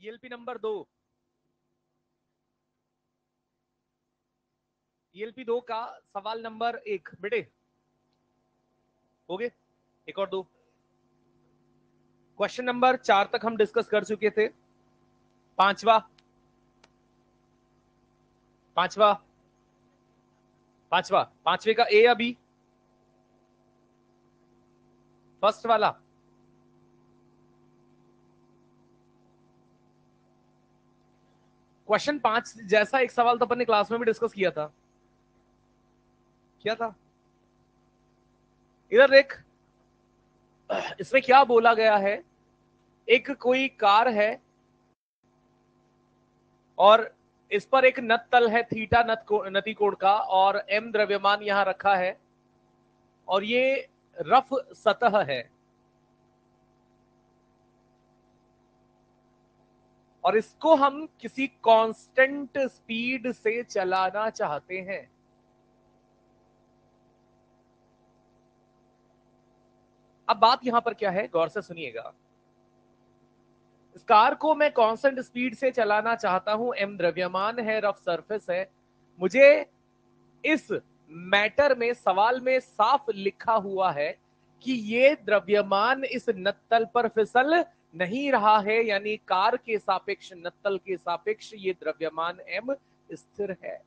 ELP number 2, ELP 2 का सवाल number 1 बेटे हो गए, एक और 2। क्वेश्चन नंबर 4 तक हम डिस्कस कर चुके थे। पांचवा पांचवे का ए या बी? फर्स्ट वाला। क्वेश्चन 5 जैसा एक सवाल तो अपन ने क्लास में भी डिस्कस किया था। इधर देख, इसमें क्या बोला गया है, एक कोई कार है और इस पर एक नत तल है थीटा नति कोण का, और एम द्रव्यमान यहां रखा है, और ये रफ सतह है, और इसको हम किसी कांस्टेंट स्पीड से चलाना चाहते हैं। अब बात यहां पर क्या है, गौर से सुनिएगा। इस कार को मैं कांस्टेंट स्पीड से चलाना चाहता हूं, एम द्रव्यमान है, रफ सरफेस है। मुझे इस मैटर में, सवाल में साफ लिखा हुआ है कि ये द्रव्यमान इस नत्तल पर फिसल नहीं रहा है, यानी कार के सापेक्ष, नत्तल के सापेक्ष ये द्रव्यमान एम स्थिर है।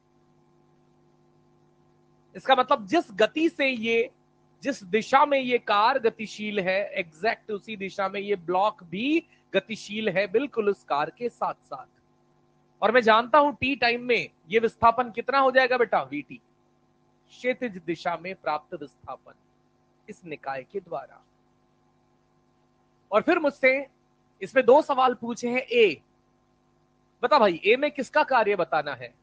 इसका मतलब जिस दिशा में ये कार गतिशील है, एग्जैक्ट उसी दिशा में ये ब्लॉक भी गतिशील है, बिल्कुल उस कार के साथ साथ। और मैं जानता हूं टी टाइम में ये विस्थापन कितना हो जाएगा बेटा, वीटी, क्षैतिज दिशा में प्राप्त विस्थापन इस निकाय के द्वारा। और फिर मुझसे इसमें 2 सवाल पूछे हैं। ए, बता भाई, ए में किसका कार्य बताना है?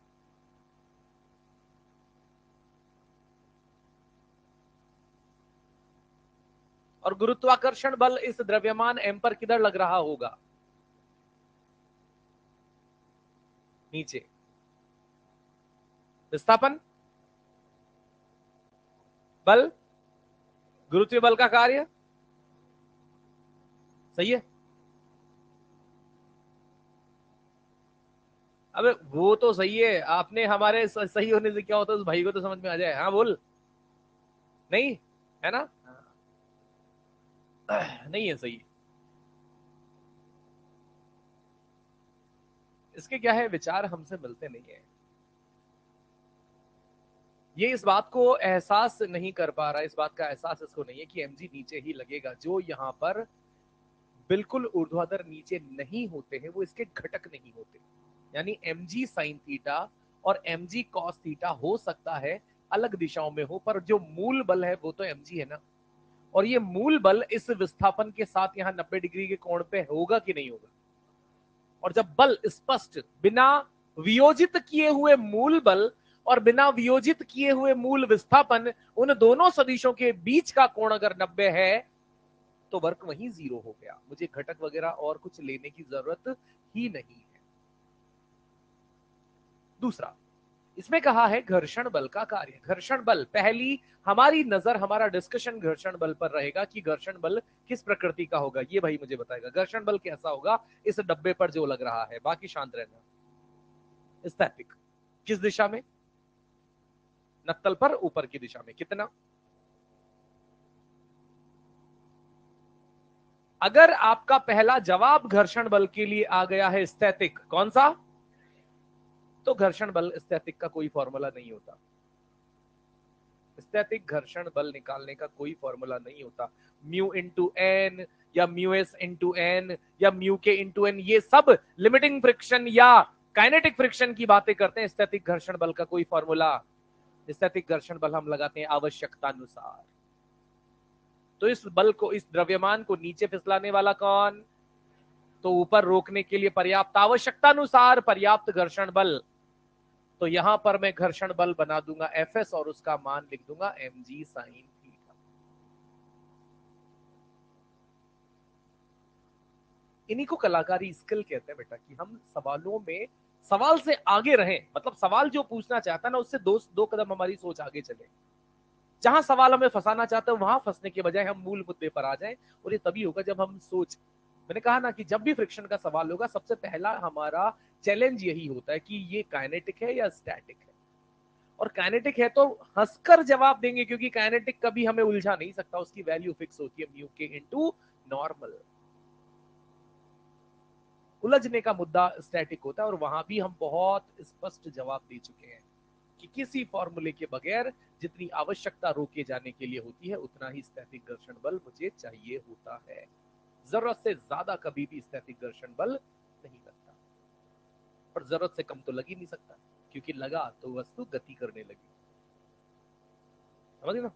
और गुरुत्वाकर्षण बल इस द्रव्यमान एम पर किधर लग रहा होगा? नीचे। विस्थापन, बल, गुरुत्वीय बल का कार्य, सही है। अबे वो तो सही है, आपने हमारे सही होने से क्या होता है, उस भाई को तो समझ में आ जाए। हाँ बोल, नहीं है ना? नहीं है सही। इसके क्या है, विचार हमसे मिलते नहीं है। ये इस बात को एहसास नहीं कर पा रहा, इस बात का एहसास इसको नहीं है कि एमजी नीचे ही लगेगा। जो यहां पर बिल्कुल ऊर्ध्वाधर नीचे नहीं होते हैं वो इसके घटक नहीं होते। यानी mg साइन थीटा और mg कॉस थीटा हो सकता है अलग दिशाओं में हो, पर जो मूल बल है वो तो mg है ना। और ये मूल बल इस विस्थापन के साथ यहाँ 90 डिग्री के कोण पे होगा कि नहीं होगा? और जब बल स्पष्ट, बिना वियोजित किए हुए मूल बल और बिना वियोजित किए हुए मूल विस्थापन, उन दोनों सदिशों के बीच का कोण अगर 90 है तो वर्क वहीं 0 हो गया। मुझे घटक वगैरह और कुछ लेने की जरूरत ही नहीं है। दूसरा, इसमें कहा है घर्षण बल का कार्य। घर्षण बल, पहली हमारी नजर, हमारा डिस्कशन घर्षण बल पर रहेगा कि घर्षण बल किस प्रकृति का होगा। ये भाई मुझे बताएगा घर्षण बल कैसा होगा इस डब्बे पर जो लग रहा है। बाकी शांत रहना। स्टैटिक, किस दिशा में? नत्तल पर ऊपर की दिशा में। कितना? अगर आपका पहला जवाब घर्षण बल के लिए आ गया है स्टैटिक, कौन सा? तो घर्षण बल स्टैटिक का कोई फॉर्मूला नहीं होता। स्टैटिक घर्षण बल निकालने का कोई फॉर्मूला नहीं होता। म्यू इंटू एन या म्यू एस इंटू एन या म्यू के इंटू एन, ये सब लिमिटिंग फ्रिक्शन या काइनेटिक फ्रिक्शन की बातें करते हैं। स्टैटिक घर्षण बल का कोई फॉर्मूला, स्टैटिक घर्षण बल हम लगाते हैं आवश्यकता अनुसार। तो इस बल को, इस द्रव्यमान को नीचे फिसलाने वाला कौन? तो ऊपर रोकने के लिए पर्याप्त, आवश्यकता अनुसार पर्याप्त घर्षण बल। तो यहां पर मैं घर्षण बल बना दूंगा एफएस और उसका मान लिख दूंगा mg साइन थीटा। इन्हीं को कलाकारी स्किल कहते हैं बेटा, कि हम सवालों में, सवाल से आगे रहें। मतलब सवाल जो पूछना चाहता है ना, उससे दो कदम हमारी सोच आगे चले। जहां सवाल हमें फंसाना चाहते हैं वहां फंसने के बजाय हम मूल मुद्दे पर आ जाएं। और ये तभी होगा जब हम सोच मैंने कहा ना कि जब भी फ्रिक्शन का सवाल होगा सबसे पहला हमारा चैलेंज यही होता है कि ये काइनेटिक है या स्टैटिक है। और काइनेटिक है तो हंसकर जवाब देंगे, क्योंकि काइनेटिक कभी हमें उलझा नहीं सकता, उसकी वैल्यू फिक्स होती है म्यू के इनटू नॉर्मल। उलझने का मुद्दा स्टैटिक होता है, और वहां भी हम बहुत स्पष्ट जवाब दे चुके हैं कि किसी फॉर्मूले के बगैर जितनी आवश्यकता रोके जाने के लिए होती है उतना ही स्थैतिक घर्षण बल मुझे चाहिए होता है। जरूरत से ज्यादा कभी भी स्थैतिक घर्षण बल नहीं लगता, और जरूरत से कम तो लग ही नहीं सकता, क्योंकि लगा तो वस्तु गति करने लगी। समझ ना?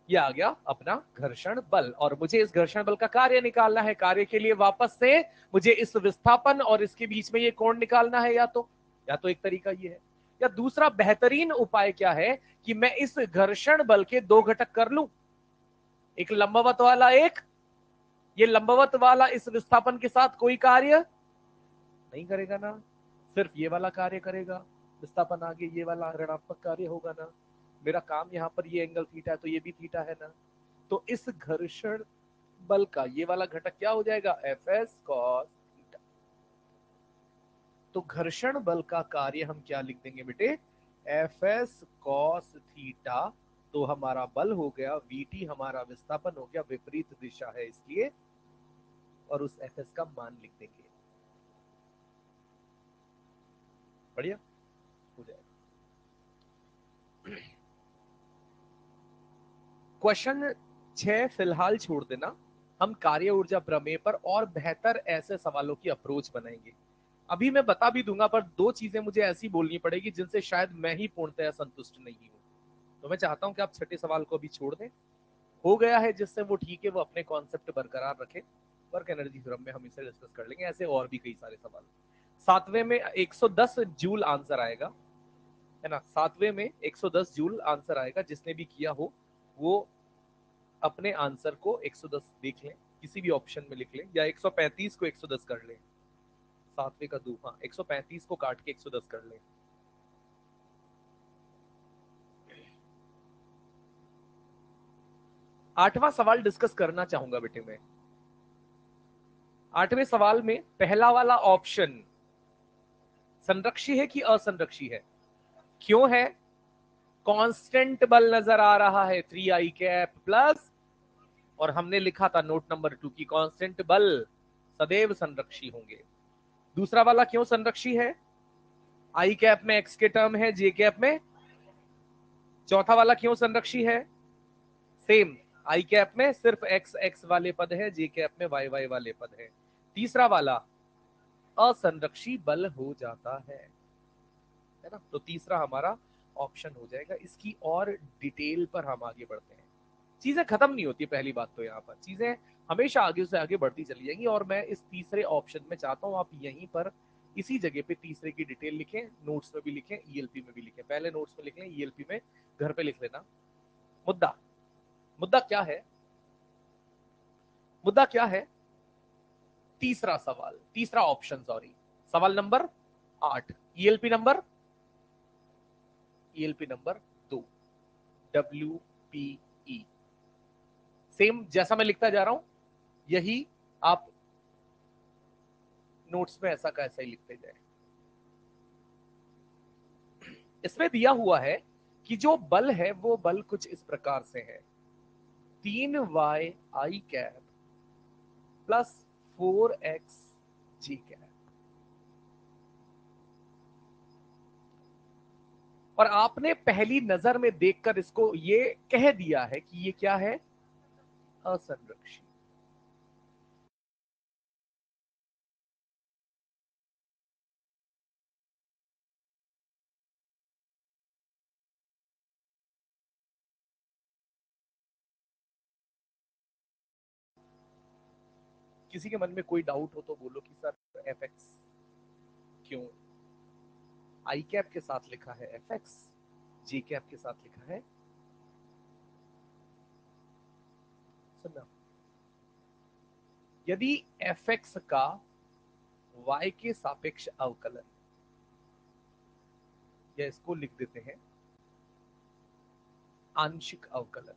ये आ गया अपना घर्षण बल, और मुझे इस घर्षण बल का कार्य निकालना है। कार्य के लिए वापस से मुझे इस विस्थापन और इसके बीच में ये कोण निकालना है। या तो एक तरीका ये है, या दूसरा बेहतरीन उपाय क्या है कि मैं इस घर्षण बल के दो घटक कर लूं, एक लंबवत वाला, एक ये लंबवत वाला इस विस्थापन के साथ कोई कार्य नहीं करेगा ना, सिर्फ ये वाला कार्य करेगा। विस्थापन आगे ये वाला ऋणात्मक कार्य होगा ना। मेरा काम यहाँ पर ये एंगल थीटा है तो ये भी थीटा है ना। तो इस घर्षण बल का ये वाला घटक क्या हो जाएगा, एफ एस कॉस थीटा। तो घर्षण बल का कार्य हम क्या लिख देंगे बेटे, एफ एस कॉस थीटा। तो हमारा बल हो गया वीटी, हमारा विस्थापन हो गया, विपरीत दिशा है इसलिए, और उस एफ एस का मान लिख देंगे। बढ़िया हो जाएगा। क्वेश्चन 6 फिलहाल छोड़ देना, हम कार्य ऊर्जा प्रमेय पर और बेहतर ऐसे सवालों की अप्रोच बनाएंगे। अभी मैं बता भी दूंगा, पर दो चीजें मुझे ऐसी बोलनी पड़ेगी जिनसे शायद मैं ही पूर्णतया संतुष्ट नहीं हूं। तो मैं चाहता हूं कि आप छठे सवाल को अभी छोड़ दें। हो गया है जिससे वो ठीक है, वो अपने कॉन्सेप्ट बरकरार रखे। वर्क एनर्जी थ्योरम में हम इसे डिस्कस कर लेंगे, ऐसे और भी कई सारे सवाल। सातवें में 110 जूल आंसर आएगा, है ना। सातवें में 110 जूल आंसर आएगा, जिसने भी किया हो वो अपने आंसर को 110 देख लें, किसी भी ऑप्शन में लिख लें, या 135 को 110 कर लें। सातवें का दो, हाँ 135 को काट के 110 कर लें। आठवां सवाल डिस्कस करना चाहूंगा बेटे मैं। आठवें सवाल में पहला वाला ऑप्शन संरक्षी है कि असंरक्षी है? क्यों है? कांस्टेंट बल नजर आ रहा है 3 i कैप प्लस, और हमने लिखा था नोट नंबर 2 की कांस्टेंट बल सदैव संरक्षी होंगे। दूसरा वाला क्यों संरक्षी है? आई कैप में एक्स के टर्म है, जे कैप में। चौथा वाला क्यों संरक्षी है? सेम, आई कैप में सिर्फ एक्स एक्स वाले पद है, जे कैप में वाई वाई वाले पद है। तीसरा वाला असंरक्षी बल हो जाता है ना। तो तीसरा हमारा ऑप्शन हो जाएगा। इसकी और डिटेल पर हम आगे बढ़ते हैं। चीजें खत्म नहीं होती, पहली बात तो यहाँ पर चीजें हमेशा आगे से आगे बढ़ती चली जाएंगी, और मैं इस तीसरे ऑप्शन में चाहता हूँ आप यहीं पर इसी जगह पे तीसरे की डिटेल लिखें, नोट्स में भी लिखें, ईएलपी में भी लिखें। पहले नोट्स में लिख लें, ईएलपी में घर पे लिख लेना। मुद्दा मुद्दा क्या है? मुद्दा क्या है? तीसरा सवाल, तीसरा ऑप्शन, सॉरी, सवाल number 8, ELP number, ELP number 2, WPE। Same जैसा मैं लिखता जा रहा हूं यही आप नोट्स में ऐसा का ऐसा ही लिखते जाए। इसमें दिया हुआ है कि जो बल है वो बल कुछ इस प्रकार से है, 3y i cap plus 4x G cap. और आपने पहली नजर में देखकर इसको ये कह दिया है कि ये क्या है, असंरक्षी। किसी के मन में कोई डाउट हो तो बोलो कि सर एफ एक्स क्यों आई कैप के साथ लिखा है, एफ एक्स जी कैप के साथ लिखा है। सुनना, यदि एफ एक्स का y के सापेक्ष अवकलन, या इसको लिख देते हैं आंशिक अवकलन,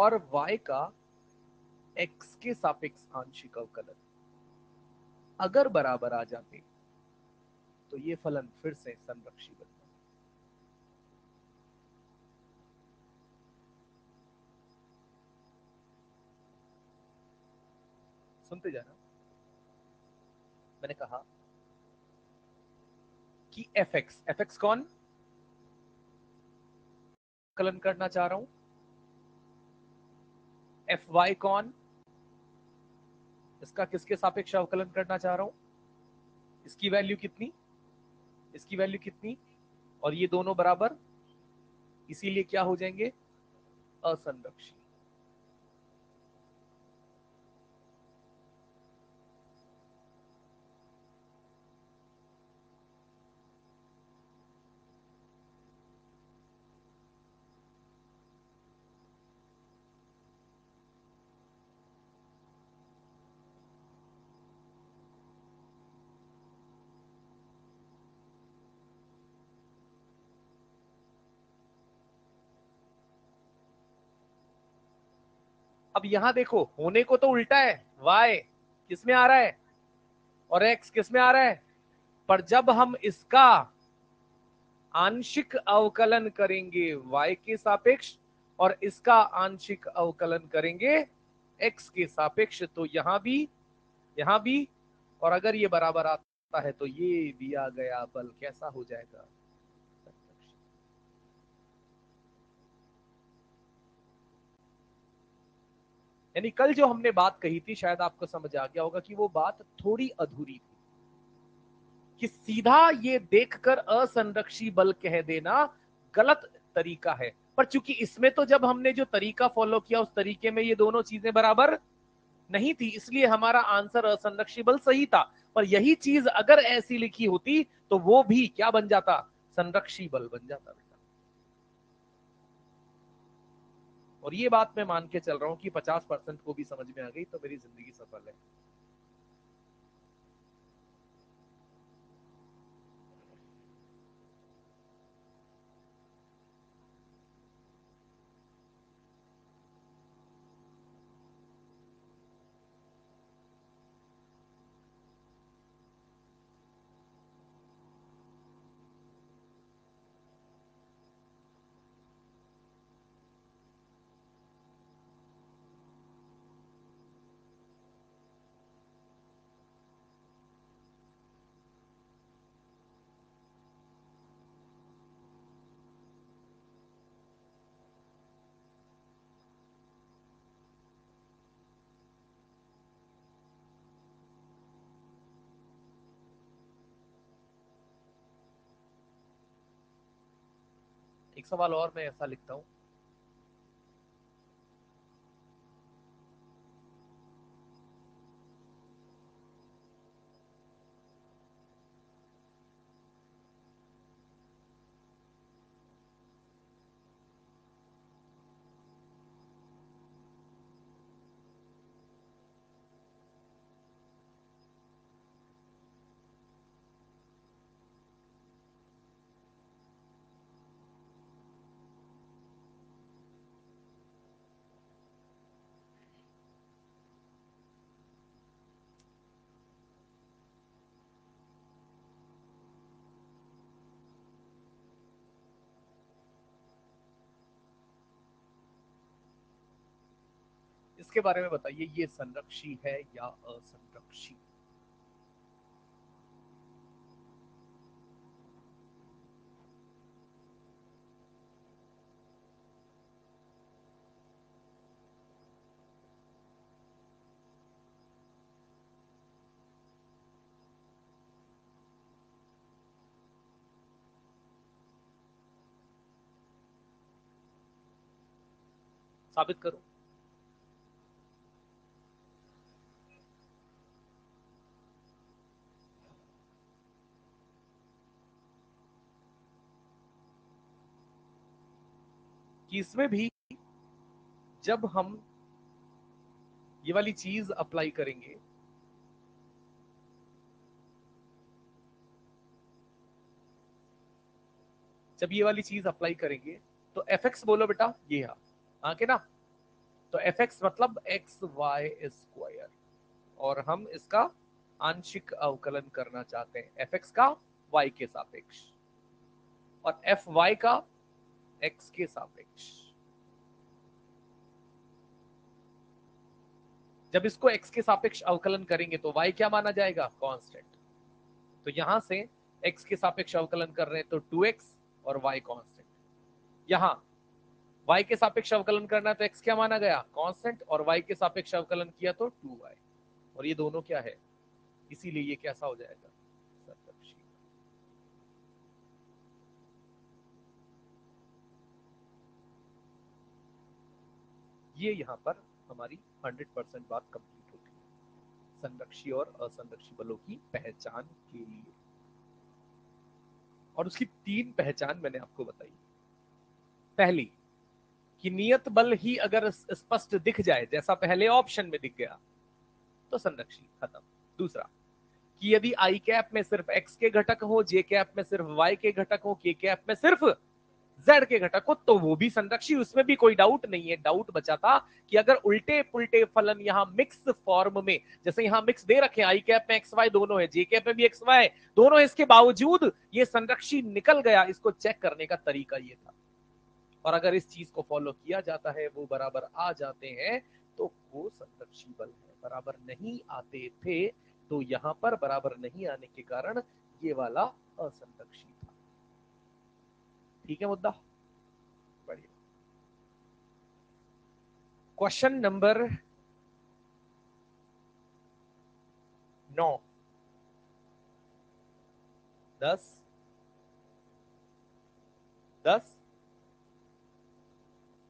और y का x के सापेक्ष आंशिक अवकलन अगर बराबर आ जाते तो ये फलन फिर से संरक्षी बनता। सुनते जाना। मैंने कहा कि fx कौन अवकलन करना चाह रहा हूं, fy कौन, इसका किसके सापेक्ष अवकलन करना चाह रहा हूं, इसकी वैल्यू कितनी, इसकी वैल्यू कितनी, और ये दोनों बराबर, इसीलिए क्या हो जाएंगे, असंरक्षी। अब यहां देखो, होने को तो उल्टा है, y किस में आ रहा है और x किस में आ रहा है, पर जब हम इसका आंशिक अवकलन करेंगे y के सापेक्ष और इसका आंशिक अवकलन करेंगे x के सापेक्ष, तो यहां भी, और अगर ये बराबर आता है तो ये दिया गया बल कैसा हो जाएगा, यानी कल जो हमने बात कही थी शायद आपको समझ आ गया होगा कि वो बात थोड़ी अधूरी थी, कि सीधा ये देखकर असंरक्षी बल कह देना गलत तरीका है, पर चूंकि इसमें तो जब हमने जो तरीका फॉलो किया उस तरीके में ये दोनों चीजें बराबर नहीं थी, इसलिए हमारा आंसर असंरक्षी बल सही था। पर यही चीज अगर ऐसी लिखी होती तो वो भी क्या बन जाता, संरक्षी बल बन जाता बेटा। और ये बात मैं मान के चल रहा हूं कि 50% को भी समझ में आ गई तो मेरी जिंदगी सफल है। एक सवाल और मैं ऐसा लिखता हूं, इसके बारे में बताइए, ये संरक्षी है या असंरक्षी। साबित करो। कि इसमें भी जब हम ये वाली चीज अप्लाई करेंगे, जब ये वाली चीज अप्लाई करेंगे तो एफ एक्स बोलो बेटा, ये हाँ के ना, तो एफ एक्स मतलब एक्स वाई स्क्वायर, और हम इसका आंशिक अवकलन करना चाहते हैं, एफ एक्स का वाई के सापेक्ष और एफ वाई का एक्स के सापेक्ष। जब इसको एक्स के सापेक्ष अवकलन करेंगे तो वाई क्या माना जाएगा, कांस्टेंट। तो यहां से एक्स के सापेक्ष अवकलन कर रहे हैं तो 2x और वाई कांस्टेंट। यहां y के सापेक्ष अवकलन करना है तो x क्या माना गया, कांस्टेंट, और y के सापेक्ष अवकलन किया तो 2y, और ये दोनों क्या है, इसीलिए ये कैसा हो जाएगा, संरक्षी। ये यहां पर हमारी 100% बात कंप्लीट होती है संरक्षी और असंरक्षी बलों की पहचान के लिए। और उसकी 3 पहचान मैंने आपको बताई। पहली कि नियत बल ही अगर स्पष्ट दिख जाए, जैसा पहले ऑप्शन में दिख गया, तो संरक्षी, खत्म। दूसरा कि यदि आई कैप में सिर्फ एक्स के घटक हो, जे कैप में सिर्फ वाई के घटक हो, के कैप में सिर्फ जेड के घटक हो, तो वो भी संरक्षी, उसमें भी कोई डाउट नहीं है। डाउट बचा था कि अगर उल्टे पुल्टे फलन यहां मिक्स फॉर्म में, जैसे यहां मिक्स दे रखे हैं, आई कैप में एक्स वाई दोनों है, जे कैप में भी एक्स वाई दोनों है, इसके बावजूद ये संरक्षी निकल गया, इसको चेक करने का तरीका ये था। और अगर इस चीज को फॉलो किया जाता है, वो बराबर आ जाते हैं, तो वो संरक्षी बल है। बराबर नहीं आते थे तो यहां पर बराबर नहीं आने के कारण ये वाला असंरक्षी था। ठीक है मुद्दा, बढ़िया। क्वेश्चन नंबर 9, 10, 10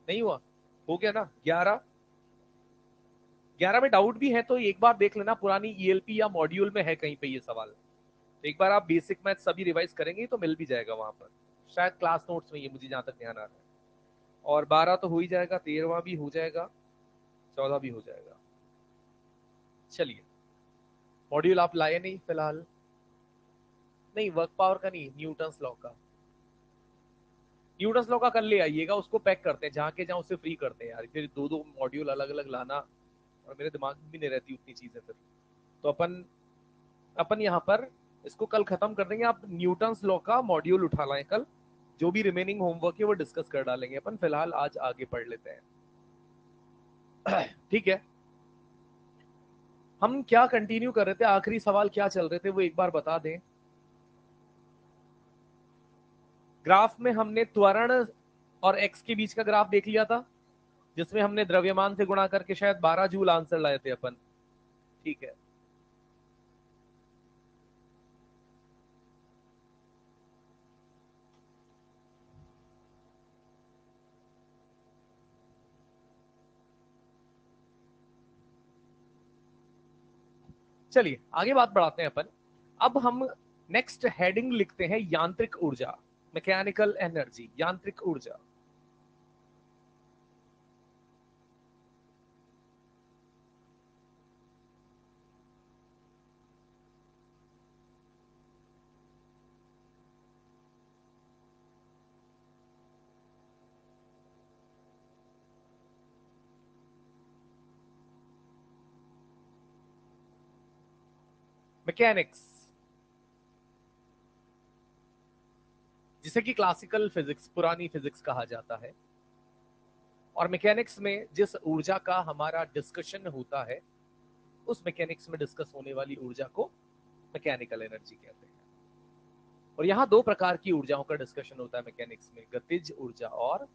नहीं हुआ, हो गया ना। 11, 11 में डाउट भी है तो एक बार देख लेना, पुरानी ईएलपी या मॉड्यूल में है कहीं पे ये सवाल, तो एक बार आप बेसिक मैथ सभी रिवाइज करेंगे तो मिल भी जाएगा वहां पर, शायद क्लास नोट्स में, ये मुझे जहां तक ध्यान आ रहा है। और 12 तो हो ही जाएगा, 13वां भी हो जाएगा, 14 भी हो जाएगा। चलिए, मॉड्यूल आप लाए नहीं फिलहाल, नहीं वर्क पावर का नहीं, न्यूटन्स लॉ का, न्यूटन्स लॉ का कल ले आइएगा, उसको पैक करते हैं, जहाँ के जहाँ उसे फ्री करते हैं यार, फिर दो दो मॉड्यूल अलग अलग लाना, और मेरे दिमाग में भी नहीं रहती उतनी चीजें फिर। तो अपन अपन यहाँ पर इसको कल खत्म कर देंगे, आप न्यूटन्स लॉ का मॉड्यूल उठा लाएं कल, जो भी रिमेनिंग होमवर्क है वो डिस्कस कर डालेंगे अपन, फिलहाल आज आगे पढ़ लेते हैं। ठीक है, हम क्या कंटिन्यू कर रहे थे, आखिरी सवाल क्या चल रहे थे वो एक बार बता दें। ग्राफ में हमने त्वरण और एक्स के बीच का ग्राफ देख लिया था, जिसमें हमने द्रव्यमान से गुणा करके शायद 12 जूल आंसर लाए थे अपन। ठीक है, चलिए आगे बात बढ़ाते हैं अपन। अब हम नेक्स्ट हेडिंग लिखते हैं यांत्रिक ऊर्जा, मैकेनिकल एनर्जी, यांत्रिक ऊर्जा। मैकेनिक्स, जिसे कि क्लासिकल फिजिक्स, पुरानी फिजिक्स कहा जाता है, और मैकेनिक्स में जिस ऊर्जा का हमारा डिस्कशन होता है, उस मैकेनिक्स में डिस्कस होने वाली ऊर्जा को मैकेनिकल एनर्जी कहते हैं। और यहाँ दो प्रकार की ऊर्जाओं का डिस्कशन होता है मैकेनिक्स में, गतिज ऊर्जा और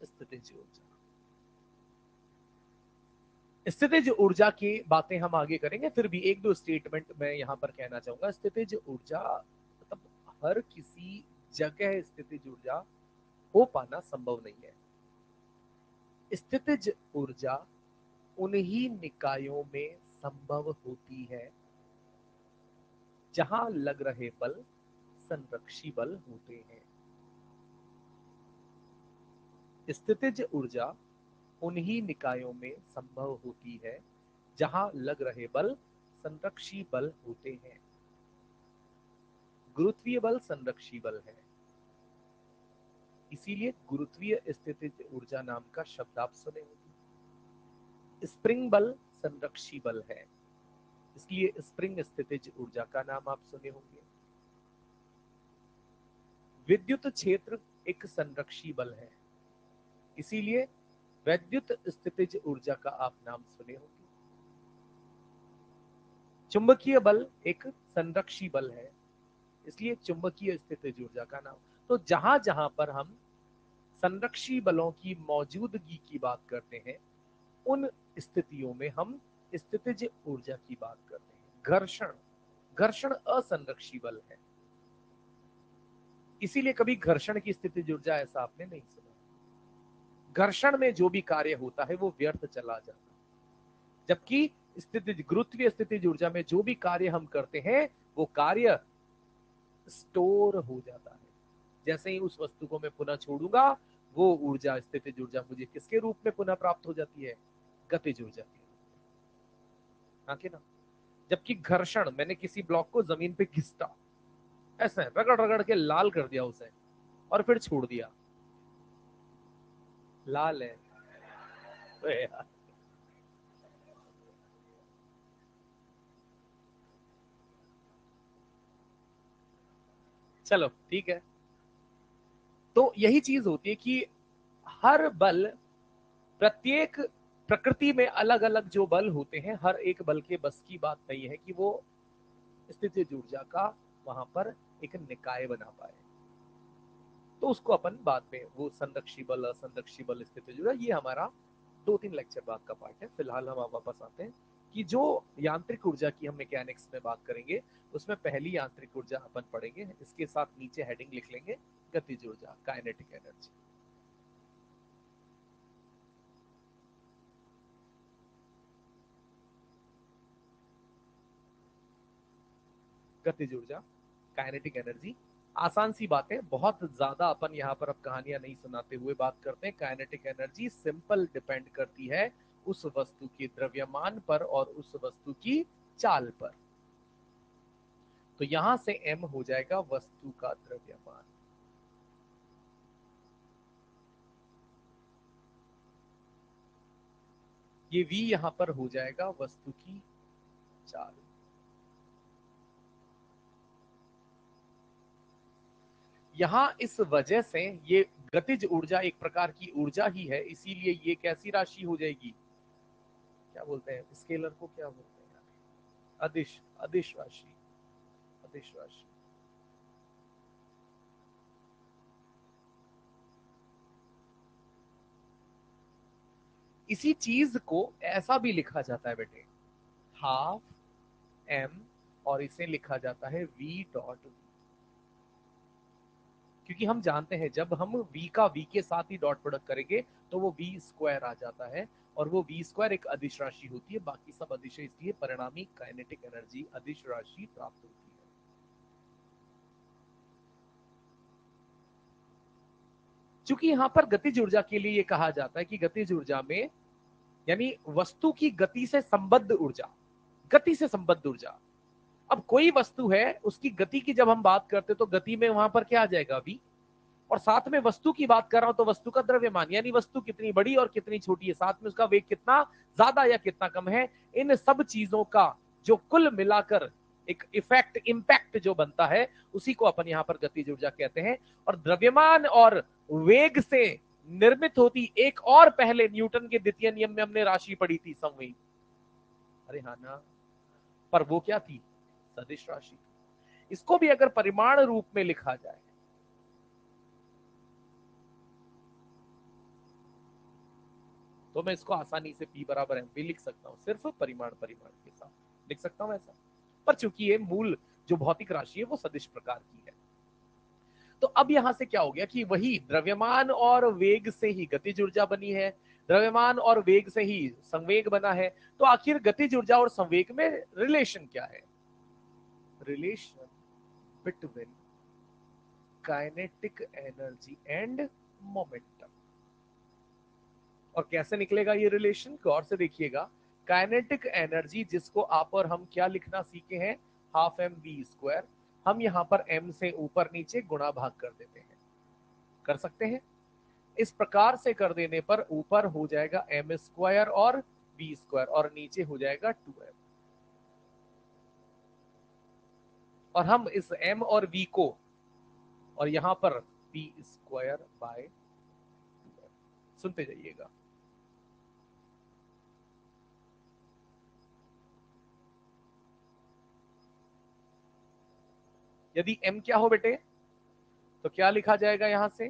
स्थितिज ऊर्जा। स्थितिज ऊर्जा की बातें हम आगे करेंगे, फिर भी एक दो स्टेटमेंट मैं यहाँ पर कहना चाहूंगा। स्थितिज ऊर्जा मतलब हर किसी जगह स्थितिज ऊर्जा हो पाना संभव नहीं है। स्थितिज ऊर्जा उन्हीं निकायों में संभव होती है जहां लग रहे बल संरक्षी बल होते हैं। स्थितिज ऊर्जा उन्हीं निकायों में संभव होती है जहां लग रहे बल संरक्षी बल होते हैं। गुरुत्वीय बल संरक्षी बल है, इसीलिए गुरुत्वीय स्थितिज ऊर्जा नाम का शब्द आप सुने होंगे। स्प्रिंग बल संरक्षी बल है, इसलिए स्प्रिंग स्थितिज ऊर्जा का नाम आप सुने होंगे। विद्युत क्षेत्र एक संरक्षी बल है, इसीलिए विद्युत स्थितिज ऊर्जा का आप नाम सुने होंगे। चुंबकीय बल एक संरक्षी बल है, इसलिए चुंबकीय स्थितिज ऊर्जा का नाम। तो जहां जहां पर हम संरक्षी बलों की मौजूदगी की बात करते हैं, उन स्थितियों में हम स्थितिज ऊर्जा की बात करते हैं। घर्षण, घर्षण असंरक्षी बल है, इसीलिए कभी घर्षण की स्थितिज ऊर्जा ऐसा आपने नहीं सुना। घर्षण में जो भी कार्य होता है वो व्यर्थ चला जाता है, जबकि स्थितिज गुरुत्वीय स्थितिज ऊर्जा में जो भी कार्य हम करते हैं वो कार्य स्टोर हो जाता है। जैसे ही उस वस्तु को मैं पुनः छोड़ूंगा, वो ऊर्जा, स्थितिज ऊर्जा मुझे किसके रूप में पुनः प्राप्त हो जाती है? गतिज ऊर्जा के रूप में। हाँ कि ना? जबकि घर्षण, मैंने किसी ब्लॉक को जमीन पे घिसटा, ऐसे रगड़ रगड़ के लाल कर दिया उसे और फिर छोड़ दिया, लाल है। अरे यार, चलो ठीक है। तो यही चीज होती है कि हर बल, प्रत्येक प्रकृति में अलग अलग जो बल होते हैं, हर एक बल के बस की बात नहीं है कि वो स्थितिज ऊर्जा का वहां पर एक निकाय बना पाए। तो उसको अपन बाद में, वो संरक्षी बल, असंरक्षी बल, स्थितिज ऊर्जा, ये हमारा 2-3 लेक्चर बाद का पार्ट है। फिलहाल हम वापस आते हैं कि जो यांत्रिक ऊर्जा की हम मैकेनिक्स में बात करेंगे, उसमें पहली यांत्रिक ऊर्जा अपन पढ़ेंगे, इसके साथ नीचे हेडिंग लिख लेंगे गतिज ऊर्जा, काइनेटिक एनर्जी। गतिज ऊर्जा, काइनेटिक एनर्जी, आसान सी बात है, बहुत ज्यादा अपन यहाँ पर अब कहानियां नहीं सुनाते हुए बात करते हैं। काइनेटिक एनर्जी सिंपल डिपेंड करती है उस वस्तु के द्रव्यमान पर और उस वस्तु की चाल पर। तो यहां से m हो जाएगा वस्तु का द्रव्यमान, ये v यहां पर हो जाएगा वस्तु की चाल। यहां इस वजह से ये गतिज ऊर्जा एक प्रकार की ऊर्जा ही है, इसीलिए ये कैसी राशि हो जाएगी? क्या बोलते हैं स्केलर को, क्या बोलते हैं यार? अदिश, अदिश राशि, अदिश राशि। इसी चीज को ऐसा भी लिखा जाता है बेटे, हाफ m, और इसे लिखा जाता है v डॉट, क्योंकि हम जानते हैं जब हम v का v के साथ ही डॉट प्रोडक्ट करेंगे तो वो v स्क्वायर आ जाता है, और वो v स्क्वायर एक अदिश राशि होती है, बाकी सब अदिश है, इसलिए परिणामी काइनेटिक एनर्जी अदिश राशि प्राप्त होती है। चूंकि यहां पर गतिज ऊर्जा के लिए ये कहा जाता है कि गतिज ऊर्जा में, यानी वस्तु की गति से संबद्ध ऊर्जा, गति से संबद्ध ऊर्जा। अब कोई वस्तु है, उसकी गति की जब हम बात करते तो गति में वहां पर क्या आ जाएगा? v। और साथ में वस्तु की बात कर रहा हूं तो वस्तु का द्रव्यमान, यानी वस्तु कितनी बड़ी और कितनी छोटी है, साथ में उसका वेग कितना ज्यादा या कितना कम है, इन सब चीजों का जो कुल मिलाकर एक इफेक्ट, इंपैक्ट जो बनता है, उसी को अपन यहां पर गतिज ऊर्जा कहते हैं। और द्रव्यमान और वेग से निर्मित होती एक और, पहले न्यूटन के द्वितीय नियम में हमने राशि पढ़ी थी, संवेग। अरे हाँ ना, पर वो क्या थी? सदिश राशि। इसको भी अगर परिमाण रूप में लिखा जाए तो मैं इसको आसानी से P बराबर एम भी लिख सकता हूं, सिर्फ परिमाण, परिमाण के साथ लिख सकता हूं ऐसा। पर चूंकि ये मूल जो भौतिक राशि है वो सदिश प्रकार की है, तो अब यहां से क्या हो गया कि वही द्रव्यमान और वेग से ही गतिज ऊर्जा बनी है, द्रव्यमान और वेग से ही संवेग बना है। तो आखिर गतिज ऊर्जा और संवेग में रिलेशन क्या है? Relation between kinetic energy and momentum. और कैसे निकलेगा ये रिलेशन? गौर से देखिएगा, काइनेटिक एनर्जी जिसको आप और हम क्या लिखना सीखे हैं? Half m b square. हम यहां पर m से ऊपर नीचे गुणा भाग कर देते हैं, कर सकते हैं। इस प्रकार से कर देने पर ऊपर हो जाएगा m स्क्वायर और v स्क्वायर और नीचे हो जाएगा 2m। और हम इस m और v को और यहां पर p स्क्वायर बाय 2m, सुनते जाइएगा। यदि m क्या हो बेटे तो क्या लिखा जाएगा यहां से,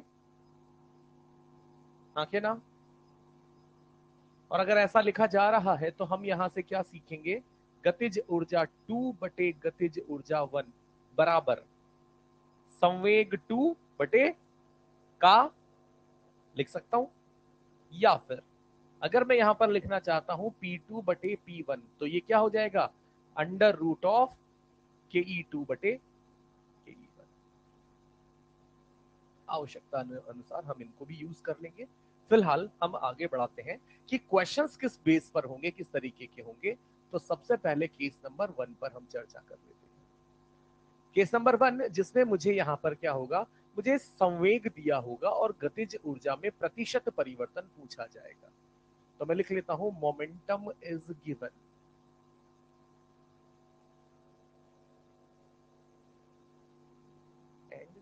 आंखें ना। और अगर ऐसा लिखा जा रहा है तो हम यहां से क्या सीखेंगे, गतिज ऊर्जा 2 बटे गतिज ऊर्जा 1 बराबर संवेग 2 बटे का लिख सकता हूं, या फिर अगर मैं यहां पर लिखना चाहता हूं P2 बटे P1 तो ये क्या हो जाएगा, अंडर रूट ऑफ KE2 बटे KE1। आवश्यकता अनुसार हम इनको भी यूज कर लेंगे। फिलहाल हम आगे बढ़ाते हैं कि क्वेश्चंस किस बेस पर होंगे, किस तरीके के होंगे। तो सबसे पहले केस नंबर 1 पर हम चर्चा कर लेते हैं। केस नंबर 1 जिसमें मुझे यहां पर क्या होगा, मुझे संवेग दिया होगा और गतिज ऊर्जा में प्रतिशत परिवर्तन पूछा जाएगा। तो मैं लिख लेता हूं momentum is given and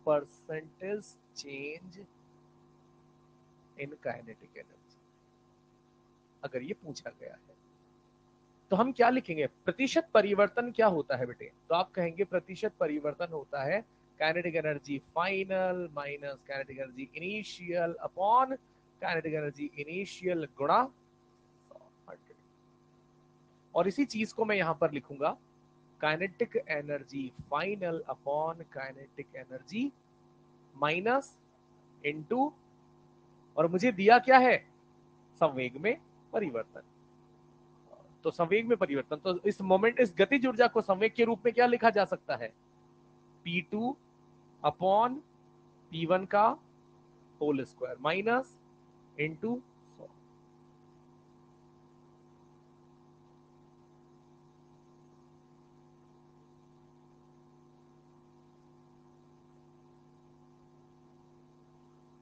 percentage change in kinetic energy, अगर ये पूछा गया है तो हम क्या लिखेंगे, प्रतिशत परिवर्तन क्या होता है बेटे, तो आप कहेंगे प्रतिशत परिवर्तन होता है kinetic energy final minus kinetic energy initial upon kinetic energy initial गुणा 100। और इसी चीज को मैं यहां पर लिखूंगा kinetic energy final upon kinetic energy minus into, और मुझे दिया क्या है, संवेग में परिवर्तन। तो संवेग में परिवर्तन, तो इस मोमेंट इस गतिज ऊर्जा को संवेग के रूप में क्या लिखा जा सकता है, P2 अपॉन P1 का होल स्क्वायर माइनस इंटू 100।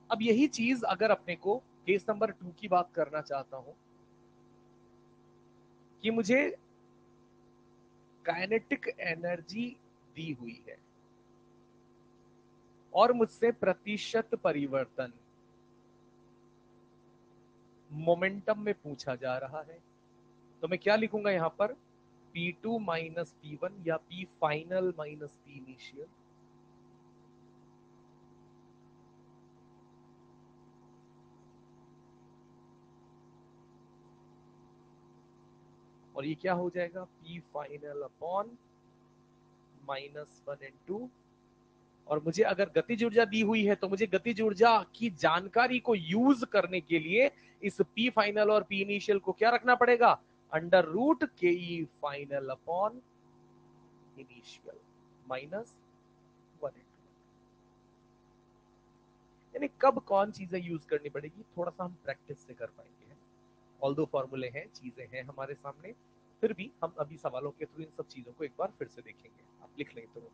अब यही चीज अगर अपने को केस नंबर 2 की बात करना चाहता हूं कि मुझे काइनेटिक एनर्जी दी हुई है और मुझसे प्रतिशत परिवर्तन मोमेंटम में पूछा जा रहा है, तो मैं क्या लिखूंगा यहां पर, P2 माइनस P1 या P final minus P initial. और ये क्या हो जाएगा, P फाइनल अपॉन -1 और मुझे अगर गतिज ऊर्जा दी हुई है तो मुझे गतिज ऊर्जा की जानकारी को यूज करने के लिए इस P फाइनल और P इनिशियल को क्या रखना पड़ेगा, under root KE final upon initial -1। यानी कब कौन चीजें यूज करनी पड़ेगी थोड़ा सा हम प्रैक्टिस से कर पाएंगे। ऑल दो फॉर्मूले हैं, चीजें हैं हमारे सामने, फिर भी हम अभी सवालों के थ्रू इन सब चीजों को एक बार फिर से देखेंगे। आप लिख लें तुरंत।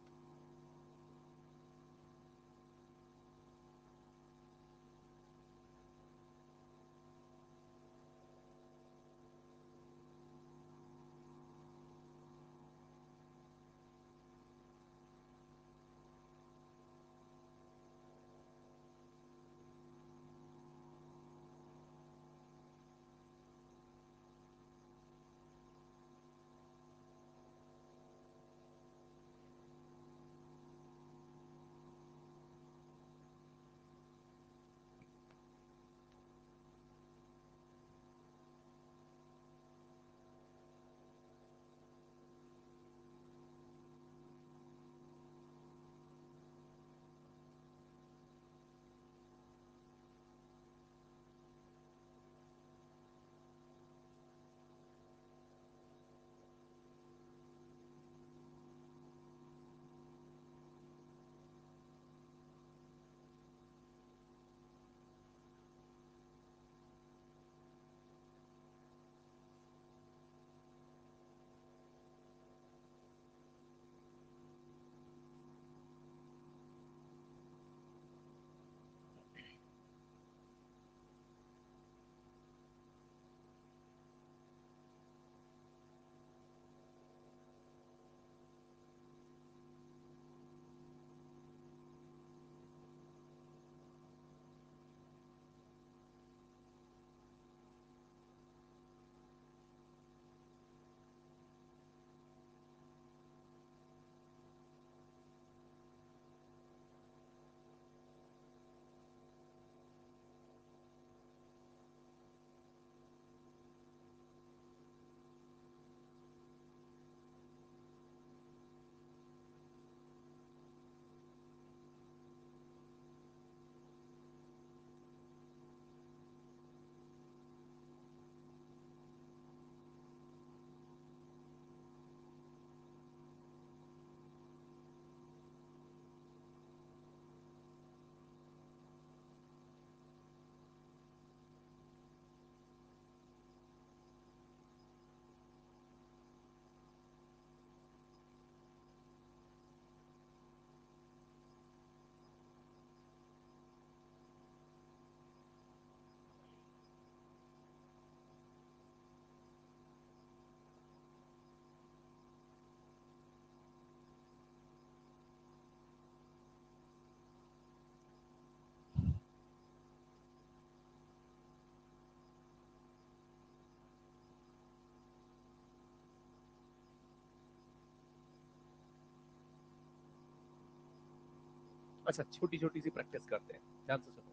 अच्छा, छोटी छोटी सी प्रैक्टिस करते हैं, ध्यान से सुनो।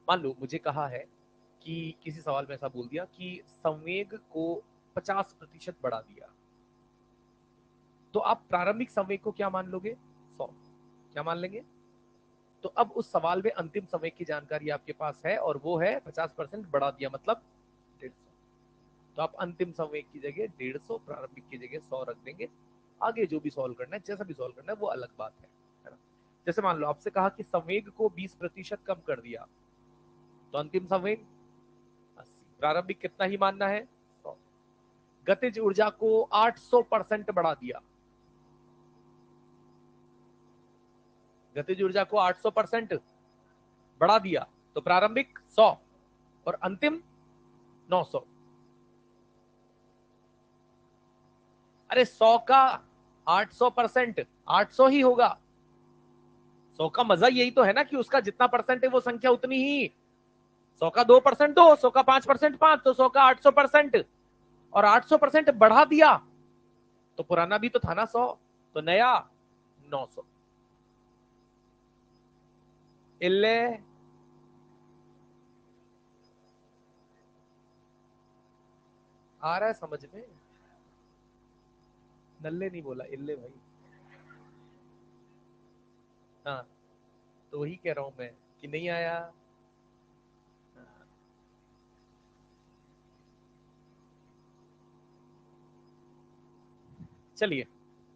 मान लो मुझे कहा है कि किसी सवाल में ऐसा बोल दिया कि संवेग को 50% बढ़ा दिया, तो आप प्रारंभिक संवेग को क्या मान लोगे? 100। क्या मान लेंगे? तो अब उस सवाल में अंतिम संवेग की जानकारी आपके पास है और वो है 50% बढ़ा दिया, मतलब 150। तो आप अंतिम संवेग की जगह 150, प्रारंभिक की जगह 100 रख देंगे। आगे जो भी सॉल्व करना है, जैसा भी सॉल्व करना है, वो अलग बात है ना। जैसे मान लो आपसे कहा कि संवेग को 20% कम कर दिया, तो अंतिम संवेग 80, प्रारंभिक कितना ही मानना है? 100। गतिज ऊर्जा को 800% बढ़ा दिया, गतिज ऊर्जा को 800% बढ़ा दिया, तो प्रारंभिक 100 और अंतिम 900। अरे 100 का 800%, 800 ही होगा। 100 का मजा यही तो है ना कि उसका जितना परसेंट है वो संख्या उतनी ही। 100 का 2% दो, 100 का 5% 5, तो 100 का 800%, और 800% बढ़ा दिया, तो पुराना भी तो था ना 100, तो नया 900। इल्ले आ रहा है समझ में? नल्ले नहीं बोला, इल्ले भाई। हाँ, तो वही कह रहा हूं मैं कि नहीं आया। चलिए,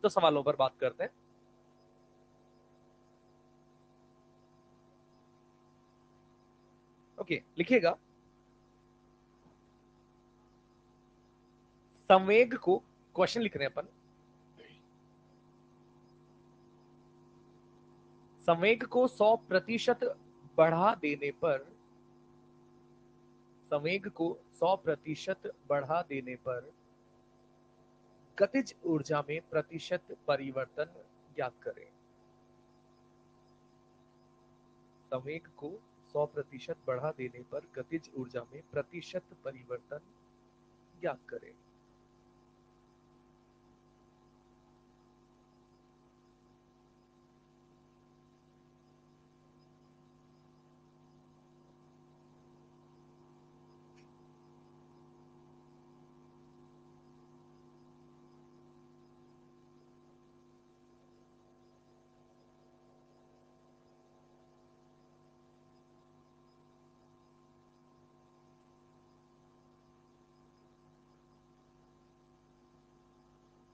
तो सवालों पर बात करते हैं। ओके, लिखिएगा। संवेग को, क्वेश्चन लिख रहे हैं अपन, संवेग को 100% बढ़ा देने पर, संवेग को 100% बढ़ा देने पर गतिज ऊर्जा में प्रतिशत परिवर्तन ज्ञात करें। संवेग को 100% बढ़ा देने पर गतिज ऊर्जा में प्रतिशत परिवर्तन ज्ञात करें।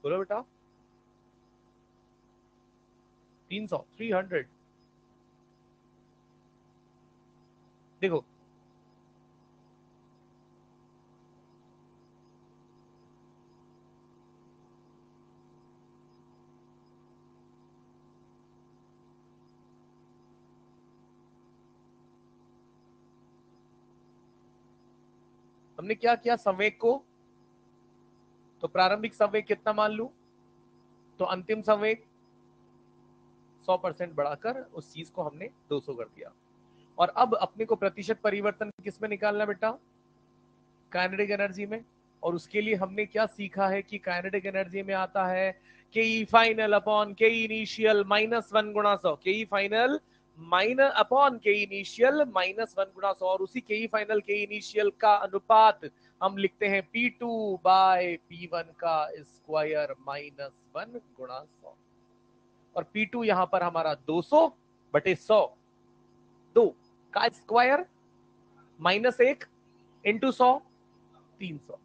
बोलो बेटा। 300, 300। देखो, हमने क्या किया, संवेग को, तो प्रारंभिक संवेग कितना मान लू, तो अंतिम संवेग 100% बढ़ाकर उस चीज को हमने 200 कर दिया। और अब अपने को प्रतिशत परिवर्तन किस में निकालना बेटा? काइनेटिक एनर्जी में। और उसके लिए हमने क्या सीखा है कि काइनेटिक एनर्जी में आता है के ई फाइनल अपॉन के इनिशियल -1 गुणा 100, के ई फाइनल माइनस अपॉन के इनिशियल -1 गुणा 100, और उसी के ई फाइनल के इनिशियल का अनुपात हम लिखते हैं P2 बाय P1 का स्क्वायर -1 गुणा 100। और P2 यहां पर हमारा 200 बटे 100, 2 का स्क्वायर -1 इंटू 100, 300।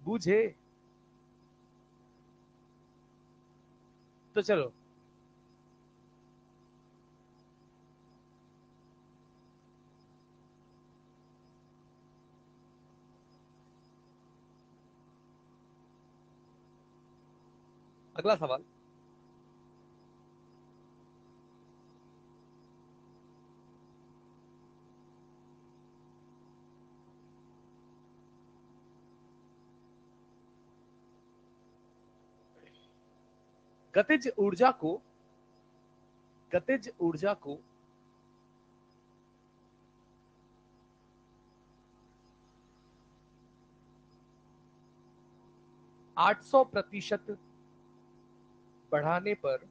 बूझे? तो चलो, अगला सवाल। गतिज ऊर्जा को गतिज ऊर्जा को %800 बढ़ाने पर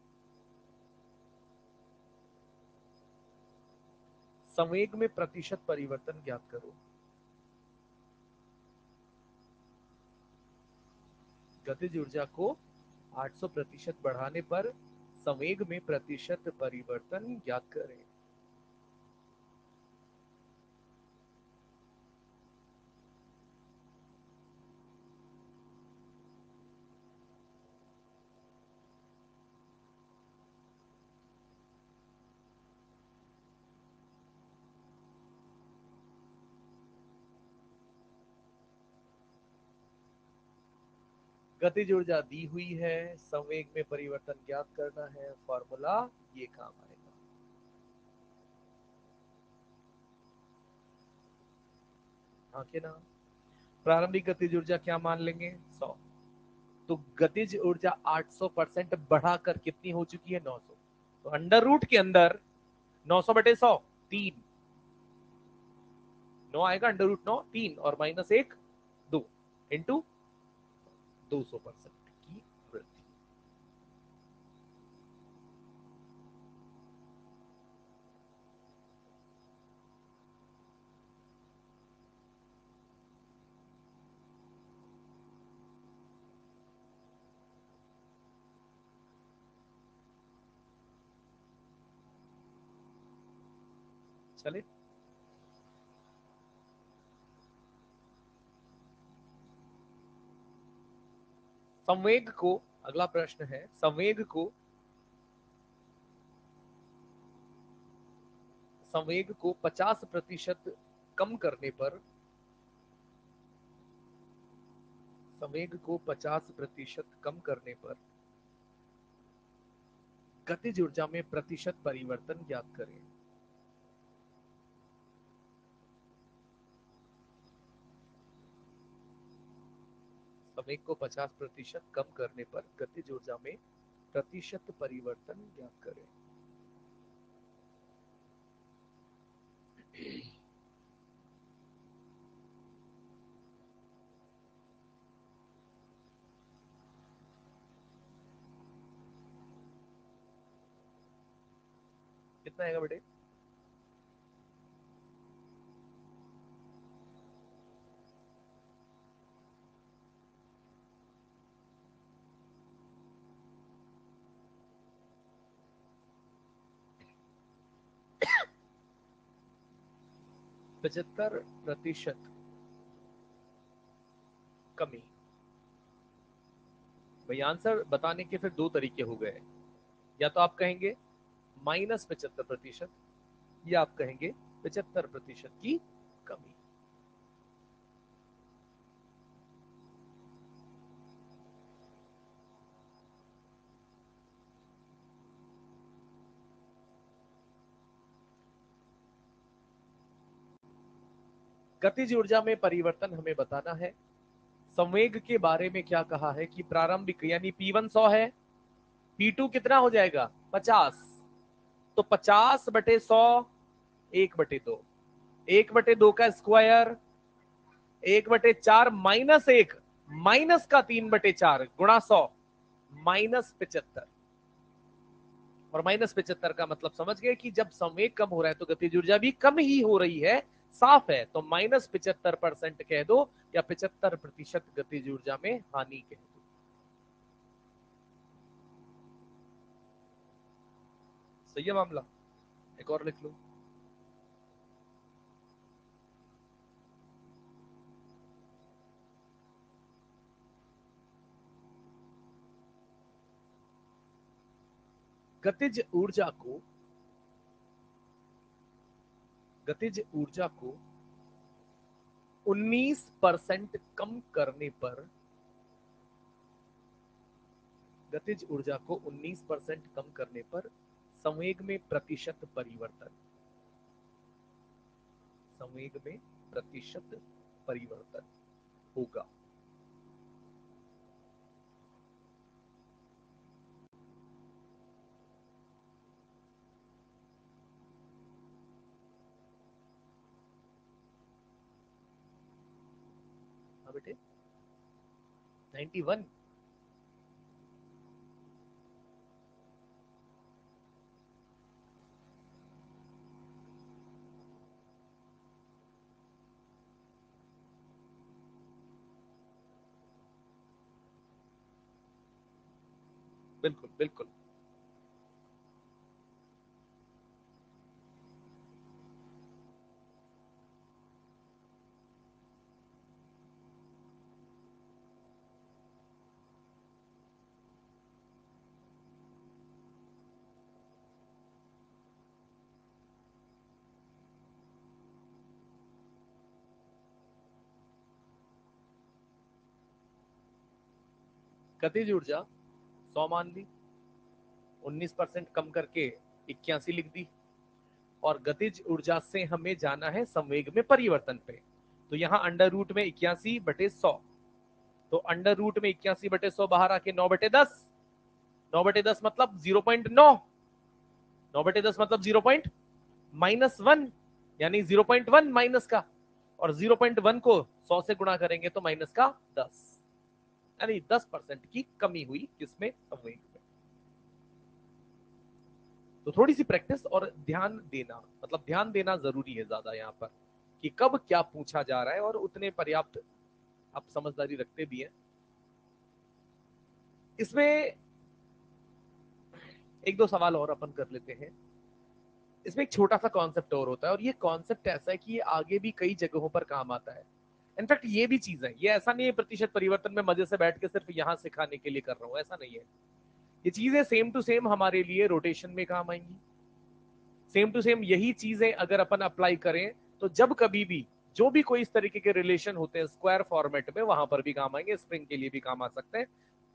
संवेग में प्रतिशत परिवर्तन ज्ञात करो। गतिज ऊर्जा को 800% बढ़ाने पर संवेग में प्रतिशत परिवर्तन ज्ञात करें। गतिज ऊर्जा दी हुई है, संवेग में परिवर्तन ज्ञात करना है, फॉर्मूला ये काम आएगा। हाँ के ना। प्रारंभिक गतिज ऊर्जा क्या मान लेंगे? 100। तो गतिज ऊर्जा 800% बढ़ाकर कितनी हो चुकी है? 900। तो अंडर रूट के अंदर 900/100 3, 9 आएगा, अंडर रूट 9 3 और -1 2 इंटू 200% की वृद्धि। चले, संवेग को, अगला प्रश्न है, संवेग को 50% कम करने पर, संवेग को 50% कम करने पर गतिज ऊर्जा में प्रतिशत परिवर्तन ज्ञात करें। संवेग को 50% कम करने पर गतिज ऊर्जा में प्रतिशत परिवर्तन ज्ञात करें। कितना आएगा बेटे? पचहत्तर प्रतिशत कमी। भाई आंसर बताने के फिर दो तरीके हो गए। या तो आप कहेंगे -75% या आप कहेंगे 75% की कमी। गतिज ऊर्जा में परिवर्तन हमें बताना है। संवेग के बारे में क्या कहा है कि प्रारंभिक यानी P1 100 है, P2 कितना हो जाएगा? 50। तो 50/100 1/2, 1/2 का स्क्वायर 1/4 -1 माइनस का 3/4 गुणा 100 -75। और -75 का मतलब समझ गए कि जब संवेग कम हो रहा है तो गतिज ऊर्जा भी कम ही हो रही है, साफ है। तो -75% कह दो या 75% गतिज ऊर्जा में हानि कह दो। सही है मामला। एक और लिख लो। गतिज ऊर्जा को, गतिज ऊर्जा को 19% कम करने पर, गतिज ऊर्जा को 19% कम करने पर संवेग में प्रतिशत परिवर्तन, संवेग में प्रतिशत परिवर्तन होगा। बेटे 91। बिल्कुल बिल्कुल। गतिज ऊर्जा 100 मान ली, 19% कम करके 81 लिख दी, और गतिज ऊर्जा से हमें जाना है संवेग में परिवर्तन पे। तो यहाँ अंडर रूट में 81/100, तो अंडर रूट में 81/100 बाहर आके 9/10, 9/10 मतलब 0.9, 9/10 मतलब 0. -1, यानी 0.1 माइनस का, और 0.1 को 100 से गुणा करेंगे तो माइनस का 10, यानी 10% की कमी हुई किसमें, संवेग में। तो थोड़ी सी प्रैक्टिस और ध्यान देना, मतलब ध्यान देना जरूरी है ज्यादा यहाँ पर कि कब क्या पूछा जा रहा है, और उतने पर्याप्त आप समझदारी रखते भी हैं। इसमें एक दो सवाल और अपन कर लेते हैं। इसमें एक छोटा सा कॉन्सेप्ट और होता है, और ये कॉन्सेप्ट ऐसा है कि ये आगे भी कई जगहों पर काम आता है। इनफैक्ट ये भी चीज है, ये ऐसा नहीं है प्रतिशत परिवर्तन में मजे से बैठ के सिर्फ यहां सिखाने के लिए कर रहा हूं, ऐसा नहीं है। ये चीजें सेम टू सेम हमारे लिए रोटेशन में काम आएंगी। सेम टू सेम यही चीजें अगर अपन अप्लाई करें तो जब कभी भी जो भी कोई इस तरीके के रिलेशन होते हैं स्क्वायर फॉर्मेट में, वहां पर भी काम आएंगे, स्प्रिंग के लिए भी काम आ सकते हैं,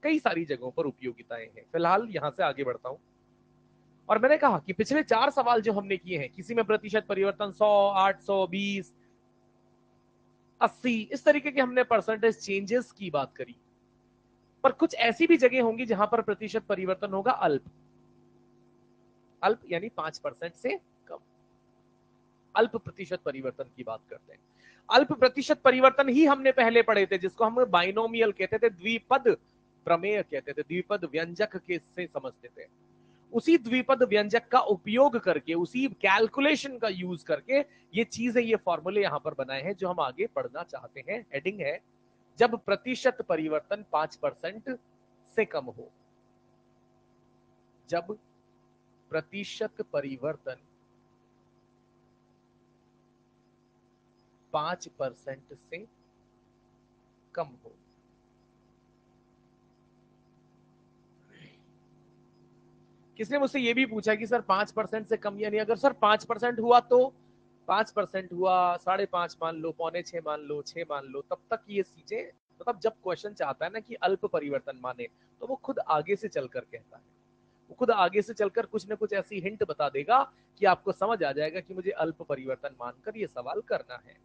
कई सारी जगहों पर उपयोगिताएं हैं। फिलहाल यहां से आगे बढ़ता हूं, और मैंने कहा कि पिछले 4 सवाल जो हमने किए हैं, किसी में प्रतिशत परिवर्तन 100, 800, 20, 80, इस तरीके के हमने परसेंटेज चेंजेस की बात करी। पर कुछ ऐसी भी जगह होंगी जहां पर प्रतिशत परिवर्तन होगा अल्प, अल्प यानी 5% से कम। अल्प प्रतिशत परिवर्तन की बात करते हैं। अल्प प्रतिशत परिवर्तन ही हमने पहले पढ़े थे, जिसको हम बाइनोमियल कहते थे, द्विपद प्रमेय कहते थे, द्विपद व्यंजक के से समझते थे। उसी द्विपद व्यंजक का उपयोग करके, उसी कैलकुलेशन का यूज करके ये चीजें, ये फॉर्मूले यहां पर बनाए हैं जो हम आगे पढ़ना चाहते हैं। हेडिंग है जब प्रतिशत परिवर्तन 5% से कम हो। जब प्रतिशत परिवर्तन 5% से कम हो। किसने मुझसे ये भी पूछा कि सर 5% से कम, यानी अगर सर 5% हुआ तो 5% हुआ, 5.5 मान लो, 5.25 मान लो, 6 मान लो, तब तक ये चीजें, मतलब जब क्वेश्चन चाहता है ना कि अल्प परिवर्तन माने, तो वो खुद आगे से चलकर कहता है, वो खुद आगे से चलकर कुछ ना कुछ ऐसी हिंट बता देगा कि आपको समझ आ जाएगा कि मुझे अल्प परिवर्तन मानकर ये सवाल करना है।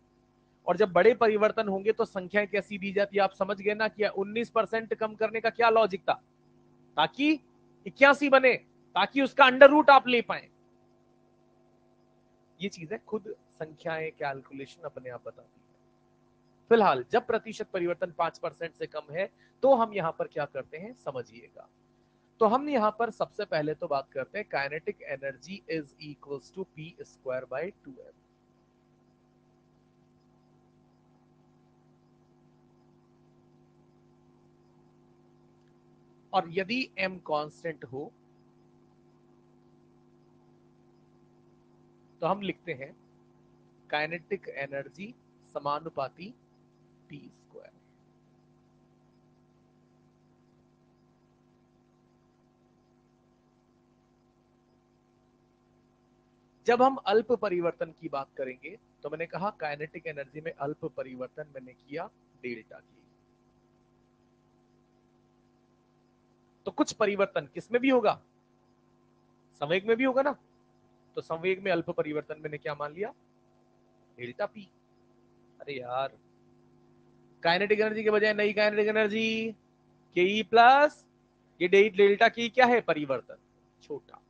और जब बड़े परिवर्तन होंगे तो संख्याएं कैसी दी जाती है, आप समझ गए ना कि 19% कम करने का क्या लॉजिक था, ताकि 81 बने, ताकि उसका अंडर रूट आप ले पाए। ये चीजें खुद संख्याएं, कैलकुलेशन अपने आप बताती है। फिलहाल जब प्रतिशत परिवर्तन 5% से कम है तो हम यहां पर क्या करते हैं, समझिएगा। तो हम यहां पर सबसे पहले तो बात करते हैं kinetic energy is equals to p square by 2m। और यदि m कांस्टेंट हो तो हम लिखते हैं काइनेटिक एनर्जी समानुपाती पी स्क्वायर। जब हम अल्प परिवर्तन की बात करेंगे तो मैंने कहा काइनेटिक एनर्जी में अल्प परिवर्तन मैंने किया डेल्टा की। तो कुछ परिवर्तन किसमें भी होगा, संवेग में भी होगा ना, तो संवेग में अल्प परिवर्तन मैंने क्या मान लिया, डेल्टा पी। अरे यार, काइनेटिक एनर्जी के बजाय नई काइनेटिक एनर्जी के ई प्लस, ये डेल्टा की क्या है, परिवर्तन, छोटा।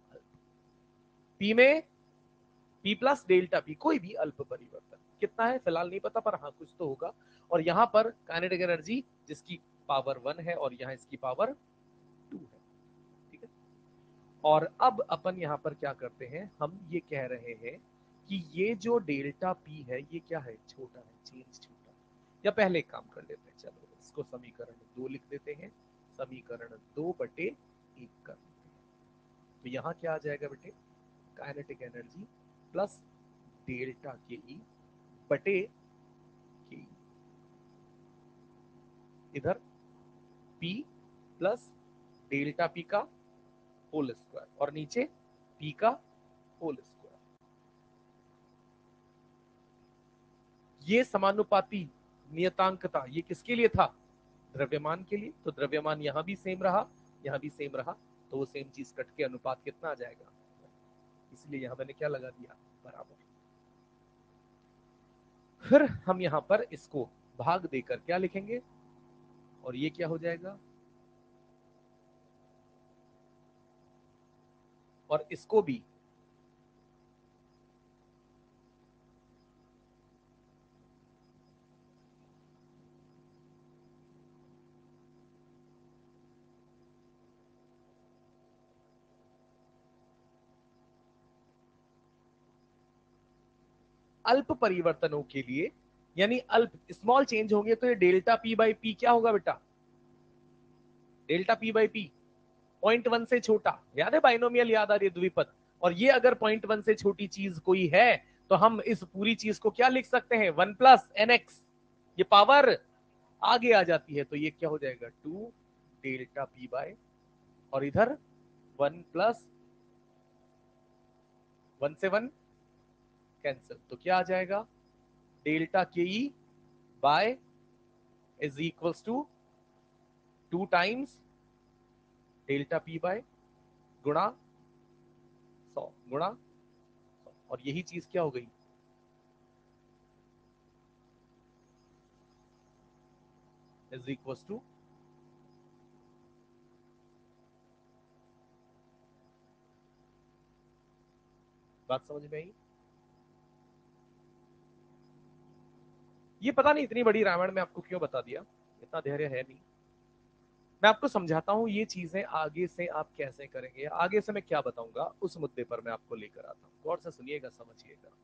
पी में पी प्लस डेल्टा पी, कोई भी अल्प परिवर्तन। कितना है फिलहाल नहीं पता, पर हाँ कुछ तो होगा। और यहाँ पर काइनेटिक एनर्जी जिसकी पावर 1 है और यहाँ इसकी पावर 2 है, ठीक है। और अब अपन यहाँ पर क्या करते हैं, हम ये कह रहे हैं कि ये जो डेल्टा पी है ये क्या है, छोटा है, चेंज छोटा है। या पहले एक काम कर लेते हैं, चलो इसको समीकरण 2 लिख देते हैं, समीकरण 2/1 कर देते हैं। तो यहाँ क्या आ जाएगा बेटे, kinetic energy plus delta k ई बटे के ई, इधर P प्लस डेल्टा P का होल स्क्वायर और नीचे P का होल स्क्वायर। ये समानुपाती नियतांकता ये किसके लिए था, द्रव्यमान के लिए। तो द्रव्यमान यहां भी सेम रहा, यहां भी सेम रहा, तो वो सेम चीज कट के अनुपात कितना आ जाएगा, इसलिए यहां मैंने क्या लगा दिया, बराबर। फिर हम यहां पर इसको भाग देकर क्या लिखेंगे, और ये क्या हो जाएगा, और इसको भी अल्प परिवर्तनों के लिए, यानी अल्प स्मॉल चेंज होंगे, तो ये डेल्टा पी बाई पी क्या होगा बेटा, डेल्टा पी बाई पी 0.1 से छोटा, याद है बाइनोमियल, याद आ रही है द्विपद। और ये अगर 0.1 से छोटी चीज कोई है तो हम इस पूरी चीज को क्या लिख सकते हैं, 1 प्लस एन एक्स, ये पावर आगे आ जाती है, तो ये क्या हो जाएगा 2 डेल्टा पी बाय, और इधर 1 प्लस 1 से 1 कैंसिल, तो क्या आ जाएगा, delta k e by is equals to 2 times delta p by गुणा 100 गुणा 100, और यही चीज क्या हो गई, इज इक्वल्स टू, बात समझ में आई। ये पता नहीं इतनी बड़ी रामायण में आपको क्यों बता दिया, इतना धैर्य है नहीं। मैं आपको समझाता हूँ ये चीजें आगे से आप कैसे करेंगे, आगे से मैं क्या बताऊंगा उस मुद्दे पर मैं आपको लेकर आता हूँ, गौर से सुनिएगा, समझिएगा।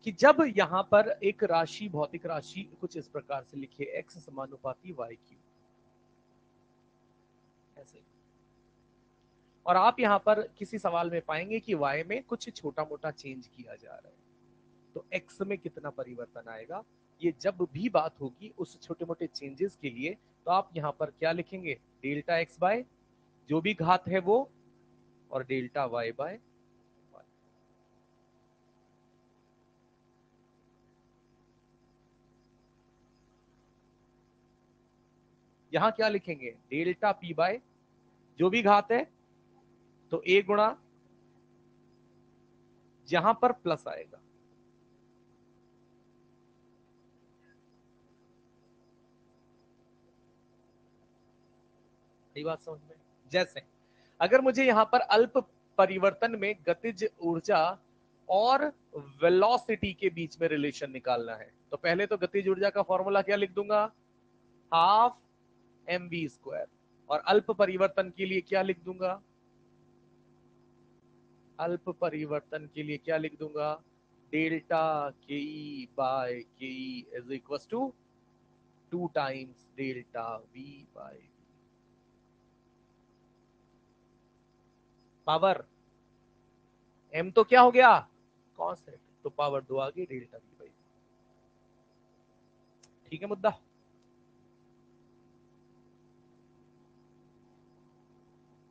कि जब यहां पर एक राशि, भौतिक राशि कुछ इस प्रकार से लिखिए, एक्स समानुपाती वाई क्यू, ऐसे, और आप यहां पर किसी सवाल में पाएंगे कि वाई में कुछ छोटा मोटा चेंज किया जा रहा है, तो एक्स में कितना परिवर्तन आएगा, ये जब भी बात होगी उस छोटे मोटे चेंजेस के लिए, तो आप यहां पर क्या लिखेंगे, डेल्टा एक्स बाय जो भी घात है वो, और डेल्टा वाई बाय, यहां क्या लिखेंगे, डेल्टा पी बाय जो भी घात है, तो ए गुणा जहां पर प्लस आएगा, यही बात समझ में। जैसे अगर मुझे यहां पर अल्प परिवर्तन में गतिज ऊर्जा और वेलोसिटी के बीच में रिलेशन निकालना है, तो पहले तो गतिज ऊर्जा का फॉर्मूला क्या लिख दूंगा, हाफ एम वी स्क्वायर, और अल्प परिवर्तन के लिए क्या लिख दूंगा, अल्प परिवर्तन के लिए क्या लिख दूंगा, delta k e by k e is equal to 2 times delta v by power, m तो क्या हो गया, कांस्टेंट, तो पावर 2 आ गई डेल्टा वी बाई, ठीक है मुद्दा।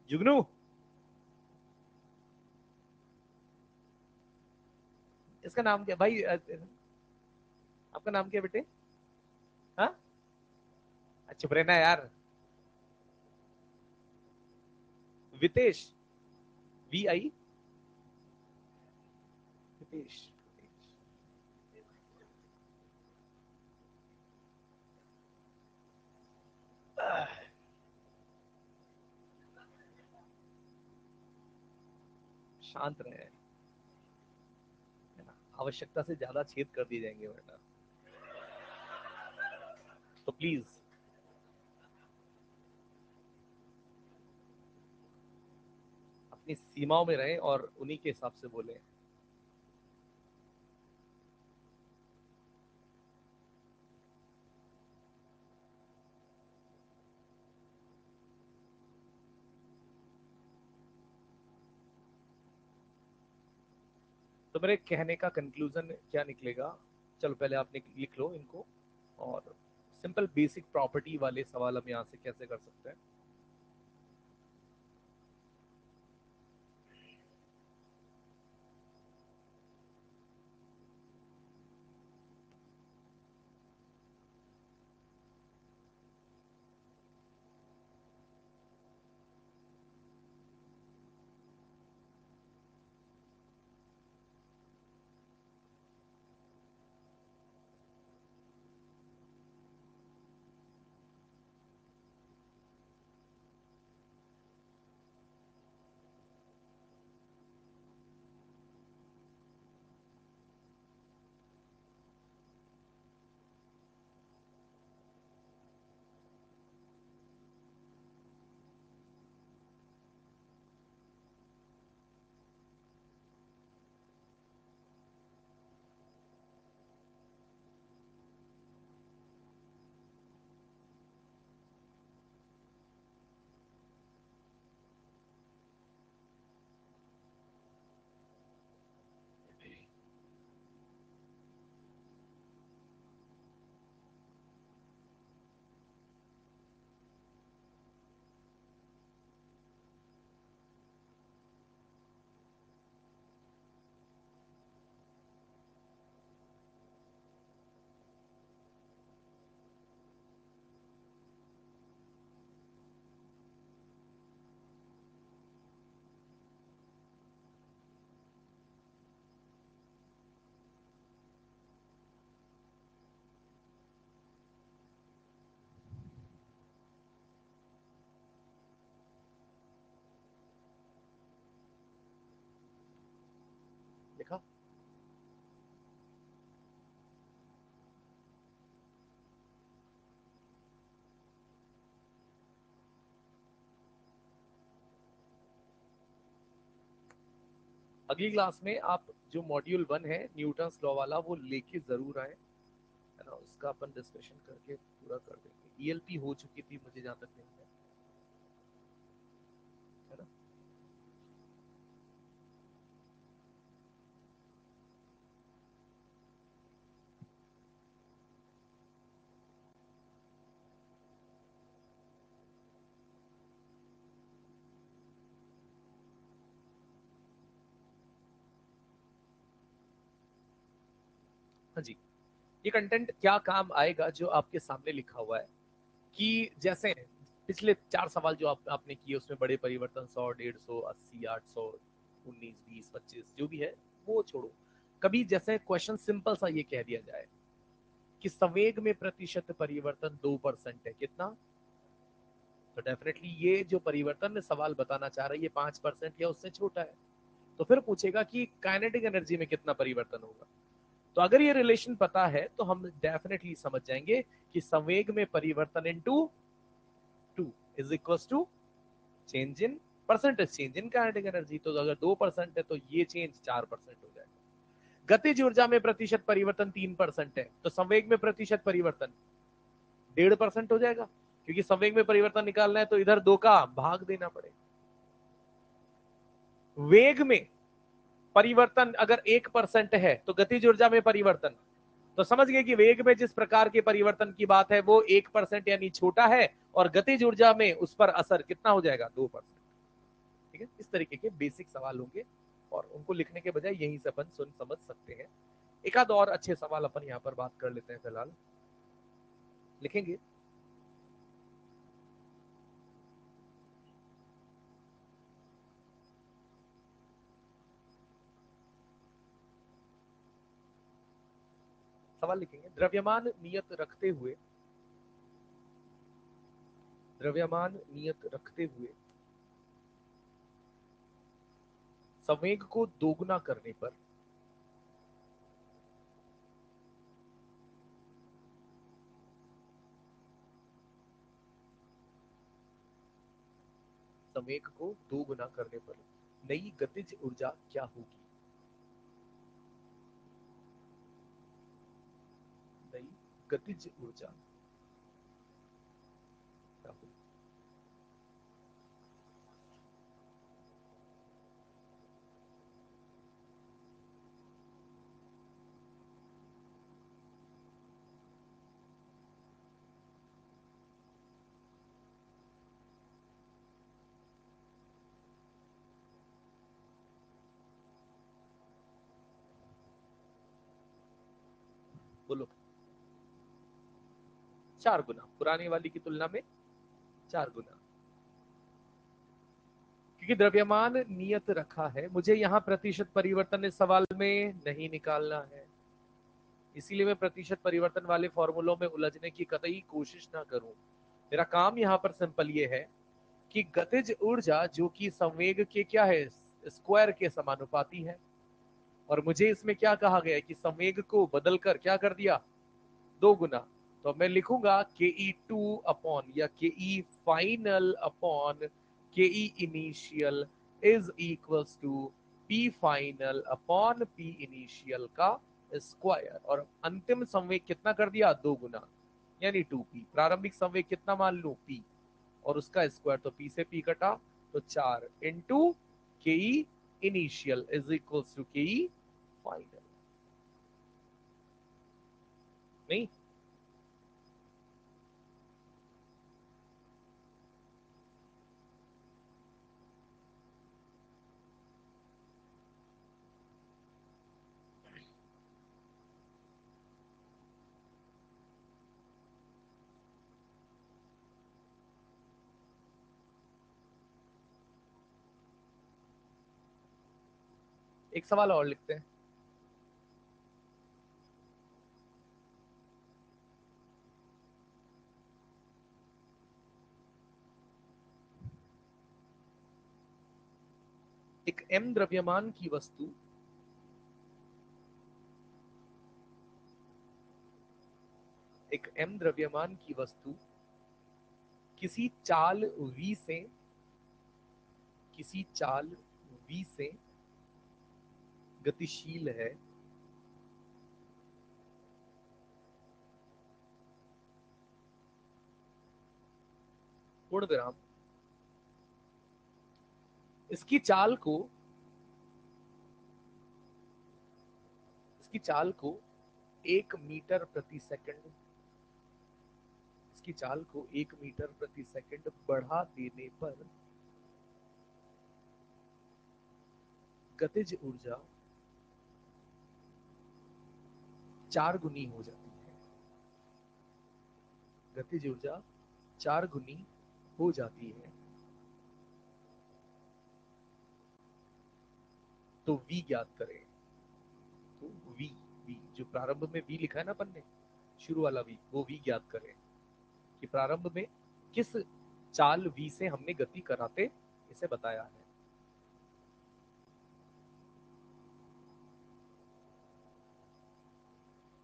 जुगनू, इसका नाम क्या भाई, आपका नाम क्या बेटे, हाँ, चुप रहना यार, वितेश, वी आई, वितेश, शांत रहे, है ना, आवश्यकता से ज्यादा छेद कर दिए जाएंगे वरना, तो प्लीज अपनी सीमाओं में रहें और उन्हीं के हिसाब से बोलें। तो मेरे कहने का कंक्लूजन क्या निकलेगा, चलो पहले आप लिख लो इनको, और सिंपल बेसिक प्रॉपर्टी वाले सवाल हम यहाँ से कैसे कर सकते हैं। देखा, अगली क्लास में आप जो मॉड्यूल 1 है न्यूटन्स लॉ वाला वो लेके जरूर आए, है ना, उसका अपन डिस्कशन करके पूरा कर देंगे। ईएलपी हो चुकी थी मुझे जहां तक नहीं है ना। हाँ जी, ये कंटेंट क्या काम आएगा जो आपके सामने लिखा हुआ है, कि जैसे पिछले 4 सवाल जो आपने किए उसमें बड़े परिवर्तन 100, 150, 80, 800, 19, 20, 25 जो भी है वो छोड़ो। कभी जैसे क्वेश्चन सिंपल सा ये कह दिया जाए कि संवेग में प्रतिशत परिवर्तन 2% है, कितना, तो डेफिनेटली ये जो परिवर्तन में सवाल बताना चाह रहा है ये 5% या उससे छोटा है। तो फिर पूछेगा कि काइनेटिक एनर्जी में कितना परिवर्तन होगा। तो अगर ये रिलेशन पता है तो हम डेफिनेटली समझ जाएंगे कि संवेग में परिवर्तन into 2 is equal to change in percentage change in kinetic energy. तो अगर 2% है तो ये चेंज 4% हो जाएगा। गतिज ऊर्जा में प्रतिशत परिवर्तन 3% है, तो संवेग में प्रतिशत परिवर्तन 1.5% हो जाएगा, क्योंकि संवेग में परिवर्तन निकालना है तो इधर 2 का भाग देना पड़ेगा। वेग में परिवर्तन अगर 1% है तो गतिज ऊर्जा में परिवर्तन, तो समझ गए कि वेग में जिस प्रकार के परिवर्तन की बात है वो 1% यानी छोटा है, और गतिज ऊर्जा में उस पर असर कितना हो जाएगा, 2%। ठीक है, इस तरीके के बेसिक सवाल होंगे और उनको लिखने के बजाय यहीं से अपन सुन समझ सकते हैं। एक आध और अच्छे सवाल अपन यहाँ पर बात कर लेते हैं, फिलहाल लिखेंगे। सवाल लिखेंगे, द्रव्यमान नियत रखते हुए द्रव्यमान नियत रखते हुए संवेग को दोगुना करने पर संवेग को दोगुना करने पर नई गतिज ऊर्जा क्या होगी? नई गतिज ऊर्जा क्या होगी? बोलो। 4 गुना, पुरानी वाली की तुलना में 4 गुना। क्योंकि द्रव्यमान नियत रखा है, मुझे यहाँ प्रतिशत परिवर्तन इस सवाल में नहीं निकालना है, इसीलिए मैं प्रतिशत परिवर्तन वाले फॉर्मूलों में उलझने की कतई कोशिश ना करूं। मेरा काम यहाँ पर सिंपल ये है कि गतिज ऊर्जा जो कि संवेग के क्या है, स्क्वायर के समानुपाती है, और मुझे इसमें क्या कहा गया है कि संवेग को बदलकर क्या कर दिया, 2 गुना। तो मैं लिखूंगा के ई टू अपॉन या के e final upon k e initial is equals to p final upon p initial का स्क्वायर, और अंतिम संवेग कितना कर दिया, 2 गुना, यानी 2p। प्रारंभिक संवेग कितना मान लू, p, और उसका स्क्वायर, तो p से p कटा तो 4 into k e initial is equals to k e final. नहीं, एक सवाल और लिखते हैं। एक m द्रव्यमान की वस्तु एक m द्रव्यमान की वस्तु किसी चाल v से किसी चाल v से गतिशील है, पूर्णविराम। इसकी चाल को इसकी चाल को 1 मीटर प्रति सेकंड इसकी चाल को 1 मीटर प्रति सेकंड बढ़ा देने पर गतिज ऊर्जा 4 गुनी हो जाती है। गतिज ऊर्जा 4 गुनी हो जाती है। तो v ज्ञात करें। तो v जो प्रारंभ में v लिखा है ना अपन ने, शुरू वाला v, वो v ज्ञात करें कि प्रारंभ में किस चाल v से हमने गति कराते इसे बताया है।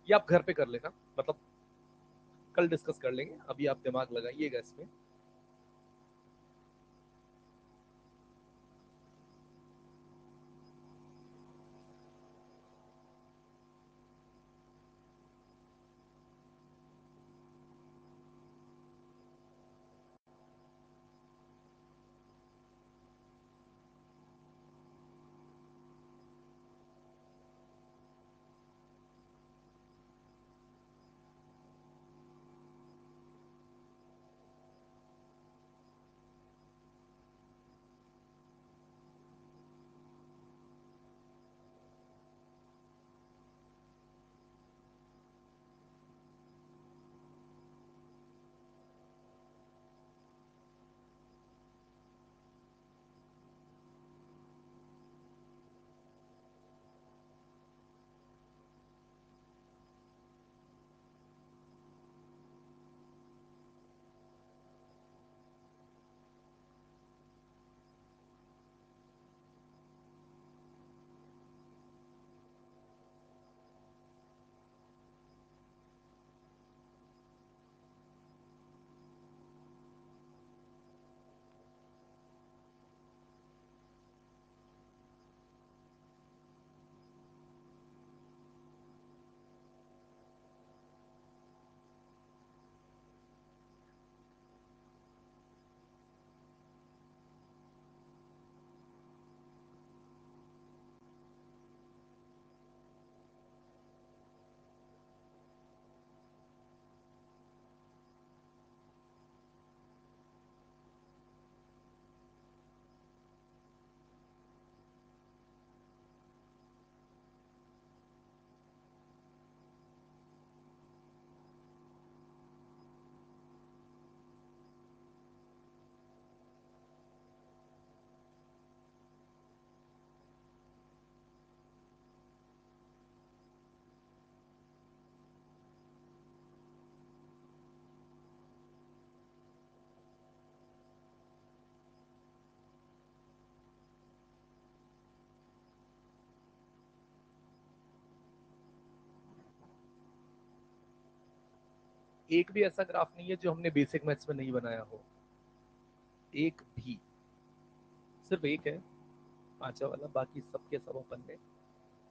ये आप घर पे कर लेना, मतलब कल डिस्कस कर लेंगे, अभी आप दिमाग लगाइएगा इसमें। एक भी ऐसा ग्राफ नहीं है जो हमने बेसिक मैथ्स में नहीं बनाया हो, एक भी, सिर्फ एक है पांचवा वाला, बाकी सबके सब अपन ने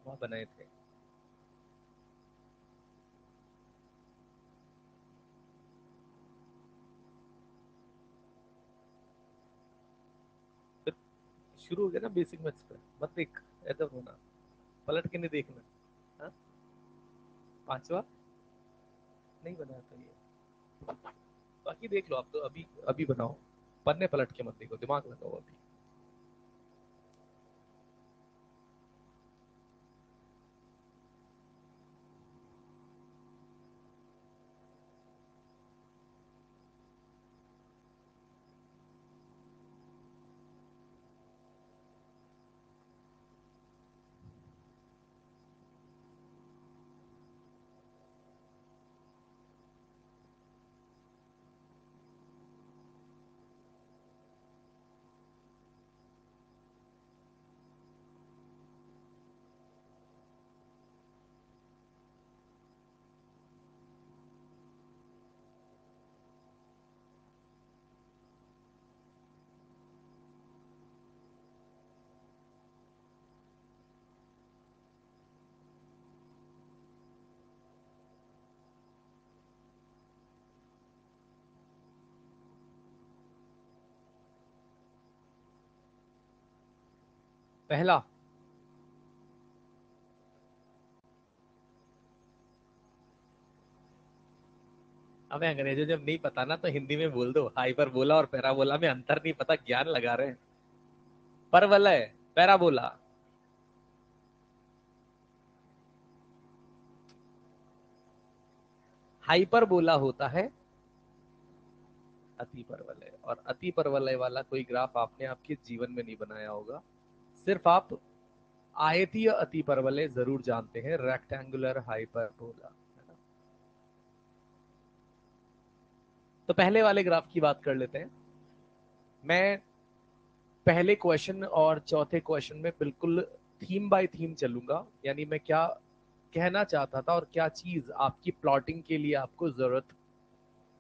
वहां बनाए थे। फिर शुरू हो गया ना बेसिक मैथ्स पे, मत देख, ऐसा होना, पलट के नहीं देखना। हाँ, पांचवा नहीं बनाया था ये, बाकी देख लो आप तो, अभी अभी बनाओ, पन्ने पलट के मत देखो, दिमाग लगाओ अभी। पहला, हमें अंग्रेजी जब नहीं पता ना तो हिंदी में बोल दो, हाइपरबोला और पैराबोला में अंतर नहीं पता, ज्ञान लगा रहे हैं। परवलय, पैराबोला। हाइपरबोला होता है अति परवलय, और अति परवलय वाला कोई ग्राफ आपने आपके जीवन में नहीं बनाया होगा। सिर्फ आप आयतीय अति परवलय जरूर जानते हैं, रेक्टेंगुलर हाइपरबोला, है ना। तो पहले वाले ग्राफ की बात कर लेते हैं। मैं पहले क्वेश्चन और चौथे क्वेश्चन में बिल्कुल थीम बाय थीम चलूंगा, यानी मैं क्या कहना चाहता था और क्या चीज आपकी प्लॉटिंग के लिए आपको जरूरत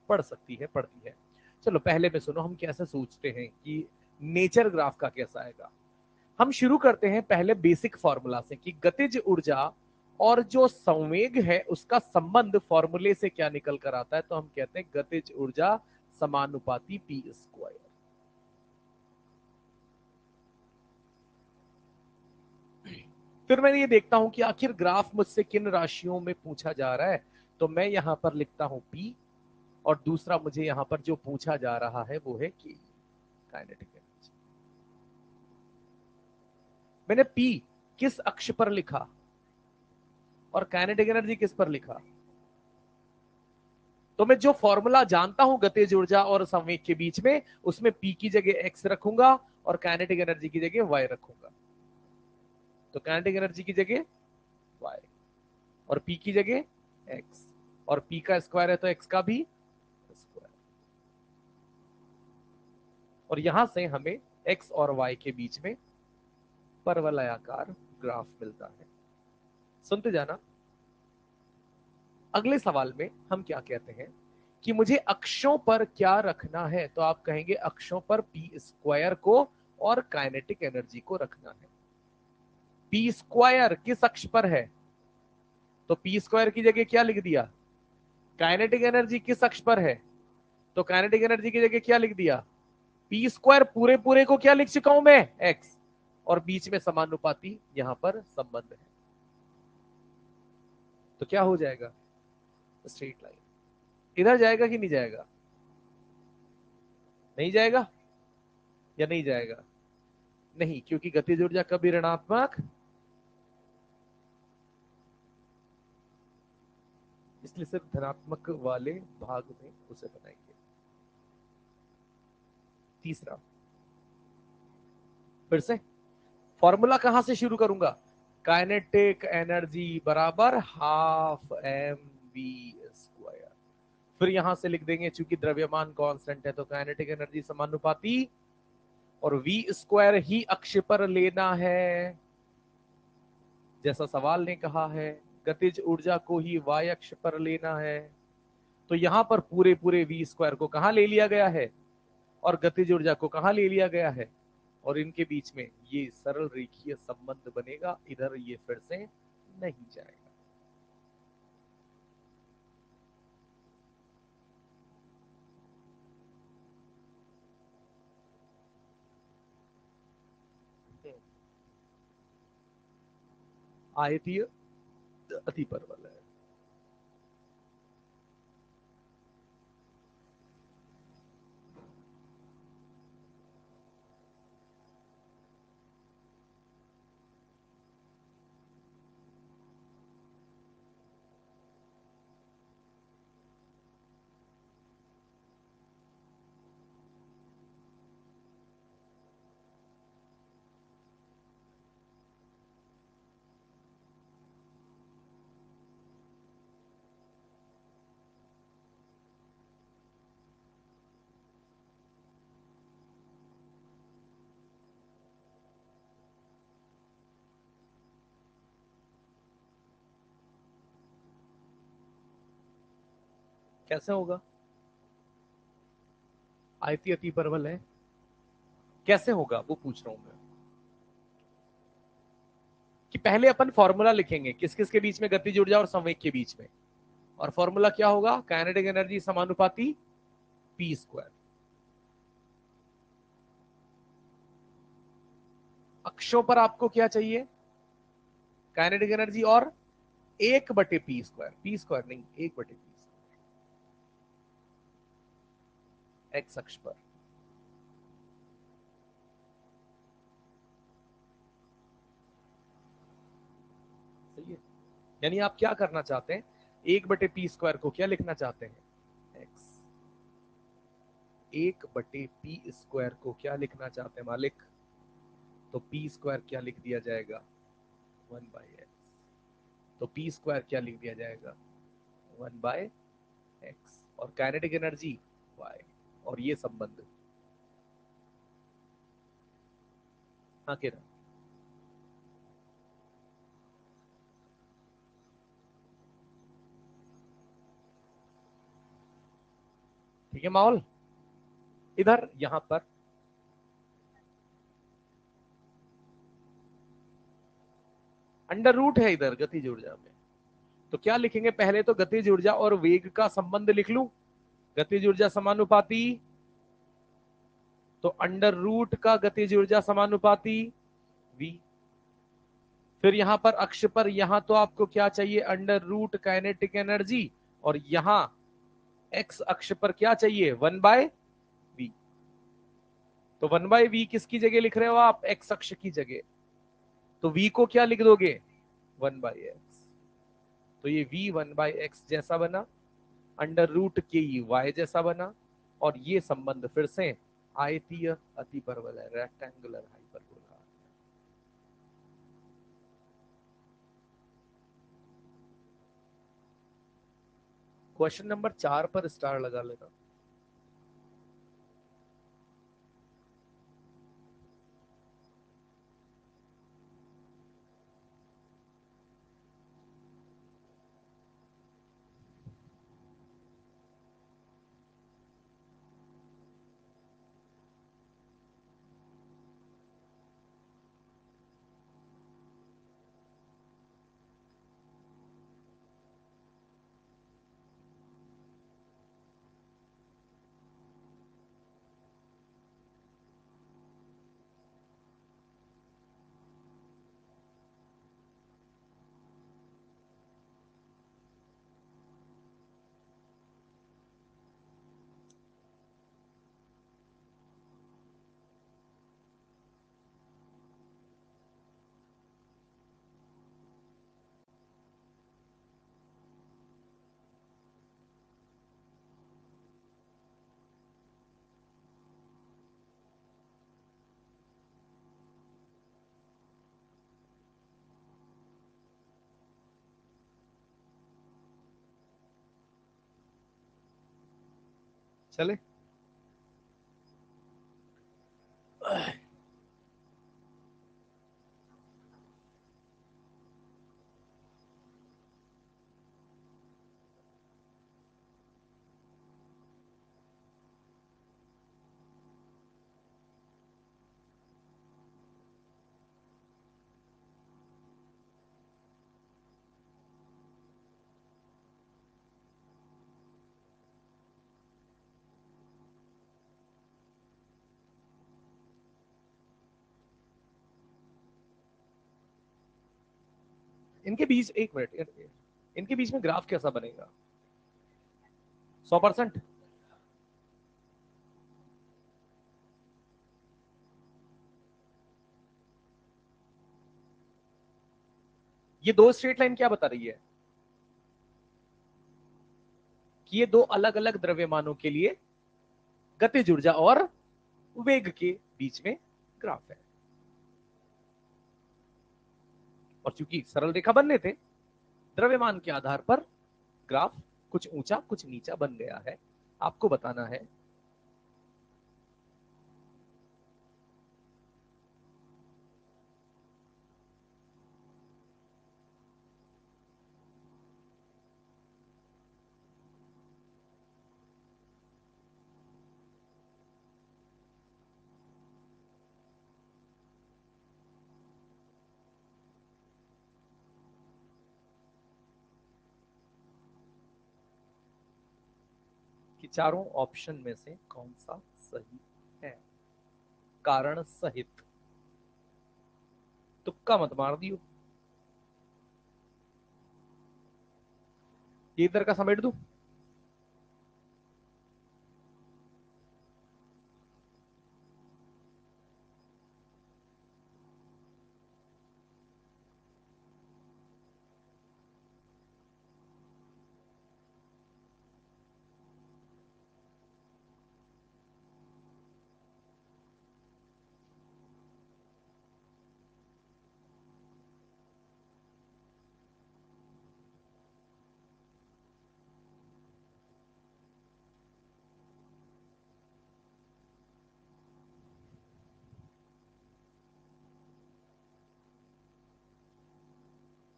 पड़ सकती है, पड़ती है। चलो पहले में सुनो, हम कैसे सोचते हैं कि नेचर ग्राफ का कैसा आएगा। हम शुरू करते हैं पहले बेसिक फॉर्मूला से कि गतिज ऊर्जा और जो संवेग है उसका संबंध फॉर्मूले से क्या निकल कर आता है, तो हम कहते हैं गतिज ऊर्जा समानुपाती पी स्क्वायर। फिर मैं ये देखता हूं कि आखिर ग्राफ मुझसे किन राशियों में पूछा जा रहा है, तो मैं यहां पर लिखता हूं पी, और दूसरा मुझे यहां पर जो पूछा जा रहा है वो है के, काइनेटिक एनर्जी। मैंने पी किस अक्ष पर लिखा और काइनेटिक एनर्जी किस पर लिखा, तो मैं जो फॉर्मूला जानता हूं गतिज ऊर्जा और संवेग के बीच में, उसमें पी की जगह एक्स रखूंगा और काइनेटिक एनर्जी की जगह वाई रखूंगा। तो काइनेटिक एनर्जी की जगह वाई और पी की जगह एक्स, और पी का स्क्वायर है तो एक्स का भी स्क्वायर, और यहां से हमें एक्स और वाई के बीच में परवलयाकार ग्राफ मिलता है। सुनते जाना। अगले सवाल में हम क्या कहते हैं कि मुझे अक्षों पर क्या रखना है, तो आप कहेंगे अक्षों पर पी स्क्वायर को और काइनेटिक एनर्जी को रखना है। पी स्क्वायर किस अक्ष पर है, तो पी स्क्वायर की जगह क्या लिख दिया, काइनेटिक एनर्जी किस अक्ष पर है, तो काइनेटिक एनर्जी की जगह क्या लिख दिया, पी स्क्वायर पूरे पूरे को क्या लिख चुका हूं मैं, एक्स, और बीच में समानुपाती यहां पर संबंध है। तो क्या हो जाएगा, स्ट्रेट लाइन। इधर जाएगा कि नहीं जाएगा, नहीं जाएगा या नहीं जाएगा, नहीं, क्योंकि गतिज ऊर्जा कभी ऋणात्मक, इसलिए सिर्फ धनात्मक वाले भाग में उसे बनाएंगे। तीसरा, फिर से फॉर्मूला कहां से शुरू करूंगा, काइनेटिक एनर्जी बराबर हाफ एम वी स्क्वायर। फिर यहां से लिख देंगे, चूंकि द्रव्यमान कांस्टेंट है तो काइनेटिक एनर्जी समानुपाती, और वी स्क्वायर ही अक्ष पर लेना है, जैसा सवाल ने कहा है, गतिज ऊर्जा को ही वाई अक्ष पर लेना है। तो यहां पर पूरे पूरे v स्क्वायर को कहां ले लिया गया है और गतिज ऊर्जा को कहां ले लिया गया है, और इनके बीच में ये सरल रेखीय संबंध बनेगा, इधर ये फिर से नहीं जाएगा। आयतीय अतिपरवल है। कैसे होगा? आयतीय अतिपरवल है, कैसे होगा वो पूछ रहा हूं मैं। कि पहले अपन फॉर्मूला लिखेंगे किस किस के बीच में, गतिज ऊर्जा और संवेग के बीच में, और फॉर्मूला क्या होगा, काइनेटिक एनर्जी समानुपाती पी स्क्वायर। अक्षों पर आपको क्या चाहिए, काइनेटिक एनर्जी और 1/पी स्क्वायर, पी स्क्वायर नहीं 1/पी एक्स अक्ष पर। सही है, यानी आप क्या करना चाहते हैं, 1/पी स्क्वायर को क्या लिखना चाहते हैं, एक्स। 1/पी स्क्वायर को क्या लिखना चाहते हैं मालिक, तो पी स्क्वायर क्या लिख दिया जाएगा, 1/एक्स। तो पी स्क्वायर क्या लिख दिया जाएगा, 1/एक्स, और काइनेटिक एनर्जी वाई, और ये संबंध। हाँ किरण, ठीक है माहौल। इधर यहां पर अंडर रूट है इधर गतिज ऊर्जा में, तो क्या लिखेंगे, पहले तो गतिज ऊर्जा और वेग का संबंध लिख लूं, गतिज ऊर्जा समानुपाती, तो अंडर रूट का गतिज ऊर्जा समानुपाती v। फिर यहां पर अक्ष पर, यहां तो आपको क्या चाहिए, अंडर रूट काइनेटिक एनर्जी, और यहां एक्स अक्ष पर क्या चाहिए, 1/v। तो 1/v किसकी जगह लिख रहे हो आप, एक्स अक्ष की जगह, तो v को क्या लिख दोगे, 1/x। तो ये v 1/x जैसा बना, अंडर रूट के y जैसा बना, और ये संबंध फिर से आयतीय अतिपरवल है, रेक्टेंगुलर हाइपरबोला। क्वेश्चन नंबर 4 पर स्टार लगा लेना। चले, इनके बीच, एक मिनट, इनके बीच में ग्राफ कैसा बनेगा? 100%? ये दो स्ट्रेट लाइन क्या बता रही है? कि ये दो अलग अलग द्रव्यमानों के लिए गतिज ऊर्जा और वेग के बीच में ग्राफ है। और चूंकि सरल रेखा बनने थे, द्रव्यमान के आधार पर ग्राफ कुछ ऊंचा कुछ नीचा बन गया है। आपको बताना है कि चारों ऑप्शन में से कौन सा सही है, कारण सहित। तुक्का मत मार दियो। ये इधर का समेट दूं?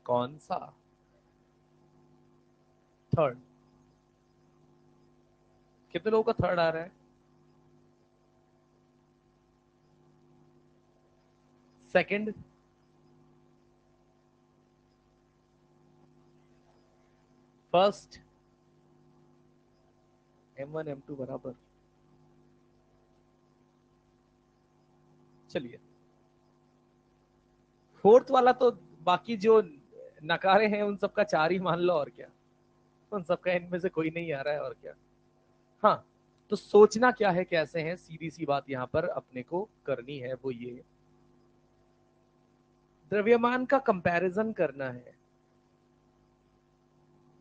कौन सा? थर्ड। कितने लोगों का थर्ड आ रहा है? सेकंड? फर्स्ट? M1 M2 बराबर। चलिए, फोर्थ वाला तो बाकी जो नकारे हैं उन सबका चार ही मान लो, और क्या। उन सबका इनमें से कोई नहीं आ रहा है, और क्या। हाँ, तो सोचना क्या है, कैसे है, सीधी सी बात यहां पर अपने को करनी है, वो ये द्रव्यमान का कंपैरिजन करना है।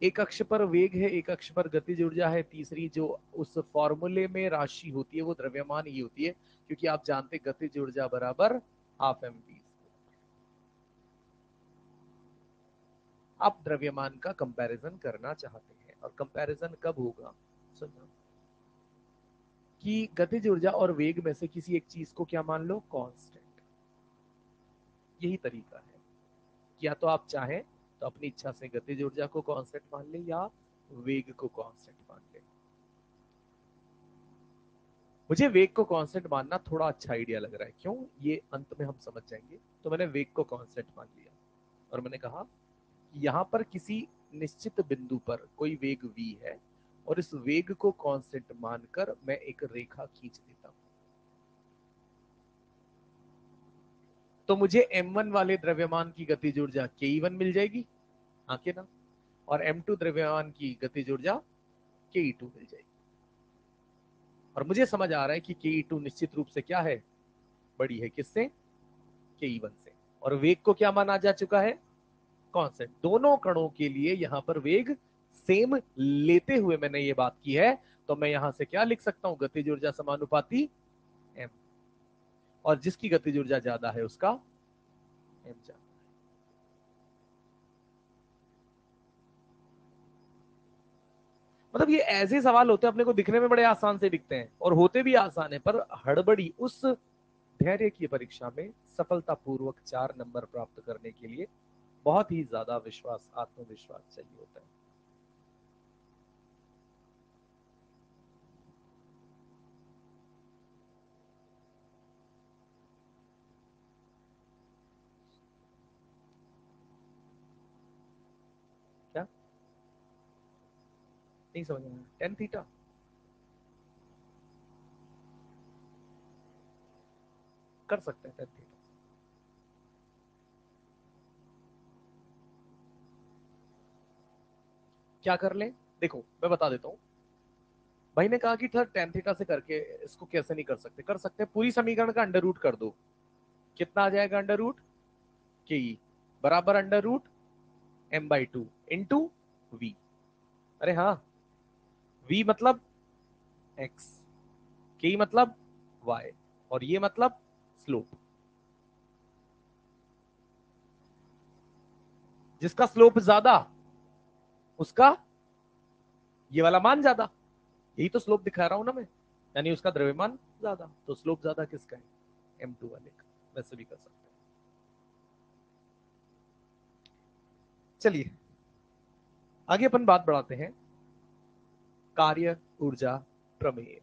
एक अक्ष पर वेग है, एक अक्ष पर गतिज ऊर्जा है, तीसरी जो उस फॉर्मूले में राशि होती है वो द्रव्यमान ही होती है, क्योंकि आप जानते गतिज ऊर्जा बराबर हाफ एम वी। आप द्रव्यमान का कंपैरिजन करना चाहते हैं, और कंपैरिजन कब होगा? सुनो, कि गतिज ऊर्जा और वेग में से किसी एक चीज को क्या मान लो? कांस्टेंट। यही तरीका है। या तो आप चाहें तो अपनी इच्छा से गतिज ऊर्जा को कांस्टेंट मान ले, या वेग को कांस्टेंट मान ले। मुझे वेग को कांस्टेंट मानना थोड़ा अच्छा आइडिया लग रहा है। क्यों? ये अंत में हम समझ जाएंगे। तो मैंने वेग को कांस्टेंट मान लिया, और मैंने कहा कि यहां पर किसी निश्चित बिंदु पर कोई वेग v है, और इस वेग को कांस्टेंट मानकर मैं एक रेखा खींच देता हूं। तो मुझे m1 वाले द्रव्यमान की गतिज ऊर्जा ke1 मिल जाएगी, हाँ के ना? और m2 द्रव्यमान की गतिज ऊर्जा ke2 मिल जाएगी। और मुझे समझ आ रहा है कि ke2 निश्चित रूप से क्या है? बड़ी है। किससे? ke1 से। और वेग को क्या माना जा चुका है? कांस्टेंट। दोनों कणों के लिए यहां पर वेग सेम लेते हुए मैंने ये बात की है, तो मैं यहां से क्या लिख सकता हूं? गतिज ऊर्जा समानुपाती m। और जिसकी गतिज ऊर्जा ज्यादा है उसका m ज्यादा। मतलब ये ऐसे सवाल होते हैं, अपने को दिखने में बड़े आसान से दिखते हैं और होते भी आसान है, पर हड़बड़ी उस धैर्य की परीक्षा में सफलतापूर्वक 4 नंबर प्राप्त करने के लिए बहुत ही ज्यादा विश्वास, आत्मविश्वास चाहिए होता है। क्या? नहीं समझ में? टेन थीटा कर सकते हैं, टेन थीटा। क्या कर ले, देखो मैं बता देता हूं। भाई ने कहा कि सर tan थीटा से करके इसको कैसे नहीं कर सकते, कर सकते हैं। पूरी समीकरण का अंडर रूट कर दो, कितना आ जाएगा, अंडर रूट के ई बराबर under root m/2 into we. अरे हाँ, v मतलब x, के मतलब y, और ये मतलब स्लोप। जिसका स्लोप ज्यादा उसका ये वाला मान ज्यादा, यही तो स्लोप दिखा रहा हूं ना मैं, यानी उसका द्रव्यमान ज्यादा। तो स्लोप ज्यादा किसका है, m2 वाले का। वैसे भी कर सकते हैं। चलिए आगे अपन बात बढ़ाते हैं, कार्य ऊर्जा प्रमेय।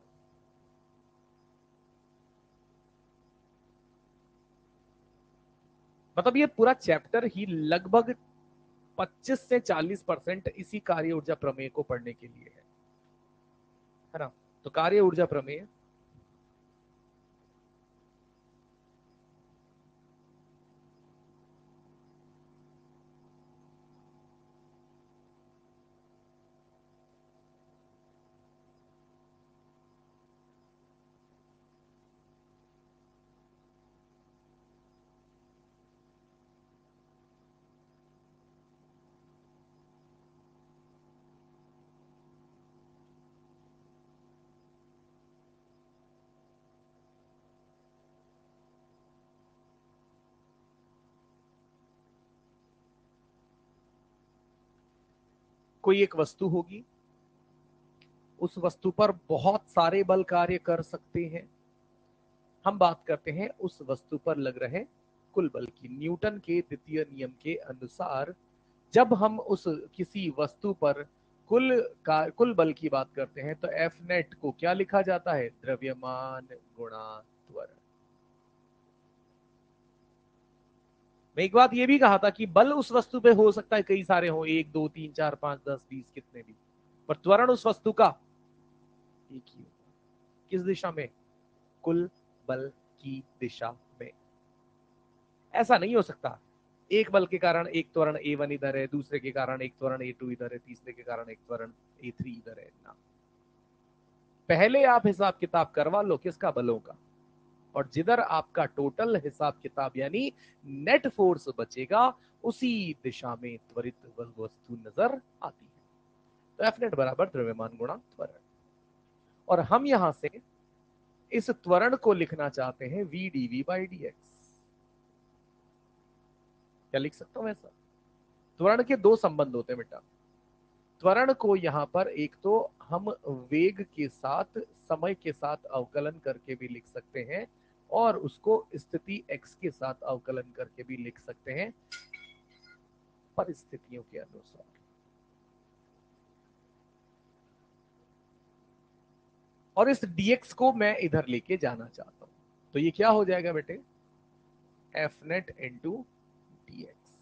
मतलब ये पूरा चैप्टर ही लगभग 25 से 40% इसी कार्य ऊर्जा प्रमेय को पढ़ने के लिए है ना। तो कार्य ऊर्जा प्रमेय, कोई एक वस्तु होगी, उस वस्तु पर बहुत सारे बल कार्य कर सकते हैं। हम बात करते हैं उस वस्तु पर लग रहे कुल बल की। न्यूटन के द्वितीय नियम के अनुसार जब हम उस किसी वस्तु पर कुल बल की बात करते हैं तो एफ नेट को क्या लिखा जाता है, द्रव्यमान गुणा त्वरण। मैं एक बात ये भी कहा था कि बल उस वस्तु पे हो सकता है कई सारे हो, 1 2 3 4 5 10 20 कितने भी, पर त्वरण उस वस्तु का एक ही होगा। किस दिशा में, कुल बल की दिशा में। ऐसा नहीं हो सकता एक बल के कारण एक त्वरण A1 इधर है, दूसरे के कारण एक त्वरण A2 इधर है, तीसरे के कारण एक त्वरण A3 इधर है ना। पहले आप हिसाब किताब करवा लो किसका, बलों का, और जिधर आपका टोटल हिसाब किताब यानी नेट फोर्स बचेगा उसी दिशा में त्वरित वस्तु नजर आती है। तो एफ नेट बराबर द्रव्यमान गुणा त्वरण। और हम यहां से इस त्वरण को लिखना चाहते हैं v dv by dx। क्या लिख सकता हूं ऐसा, त्वरण के दो संबंध होते हैं बेटा। त्वरण को यहां पर एक तो हम वेग के साथ समय के साथ अवकलन करके भी लिख सकते हैं, और उसको स्थिति x के साथ अवकलन करके भी लिख सकते हैं परिस्थितियों के अनुसार। और इस dx को मैं इधर लेके जाना चाहता हूं, तो ये क्या हो जाएगा बेटे, f net into d x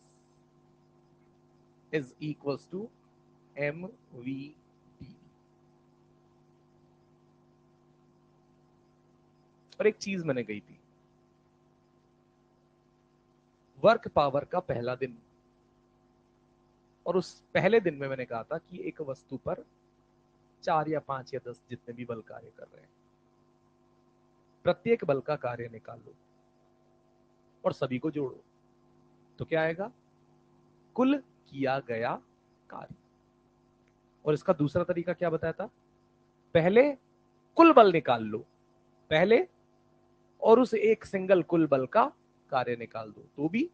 is equals to m v d. और एक चीज मैंने कही थी, वर्क पावर का पहला दिन, और उस पहले दिन में मैंने कहा था कि एक वस्तु पर 4 या 5 या 10 जितने भी बल कार्य कर रहे हैं, प्रत्येक बल का कार्य निकालो और सभी को जोड़ो, तो क्या आएगा, कुल किया गया कार्य। और इसका दूसरा तरीका क्या बताया था, पहले कुल बल निकाल लो पहले, और उस एक सिंगल कुल बल का कार्य निकाल दो, तो भी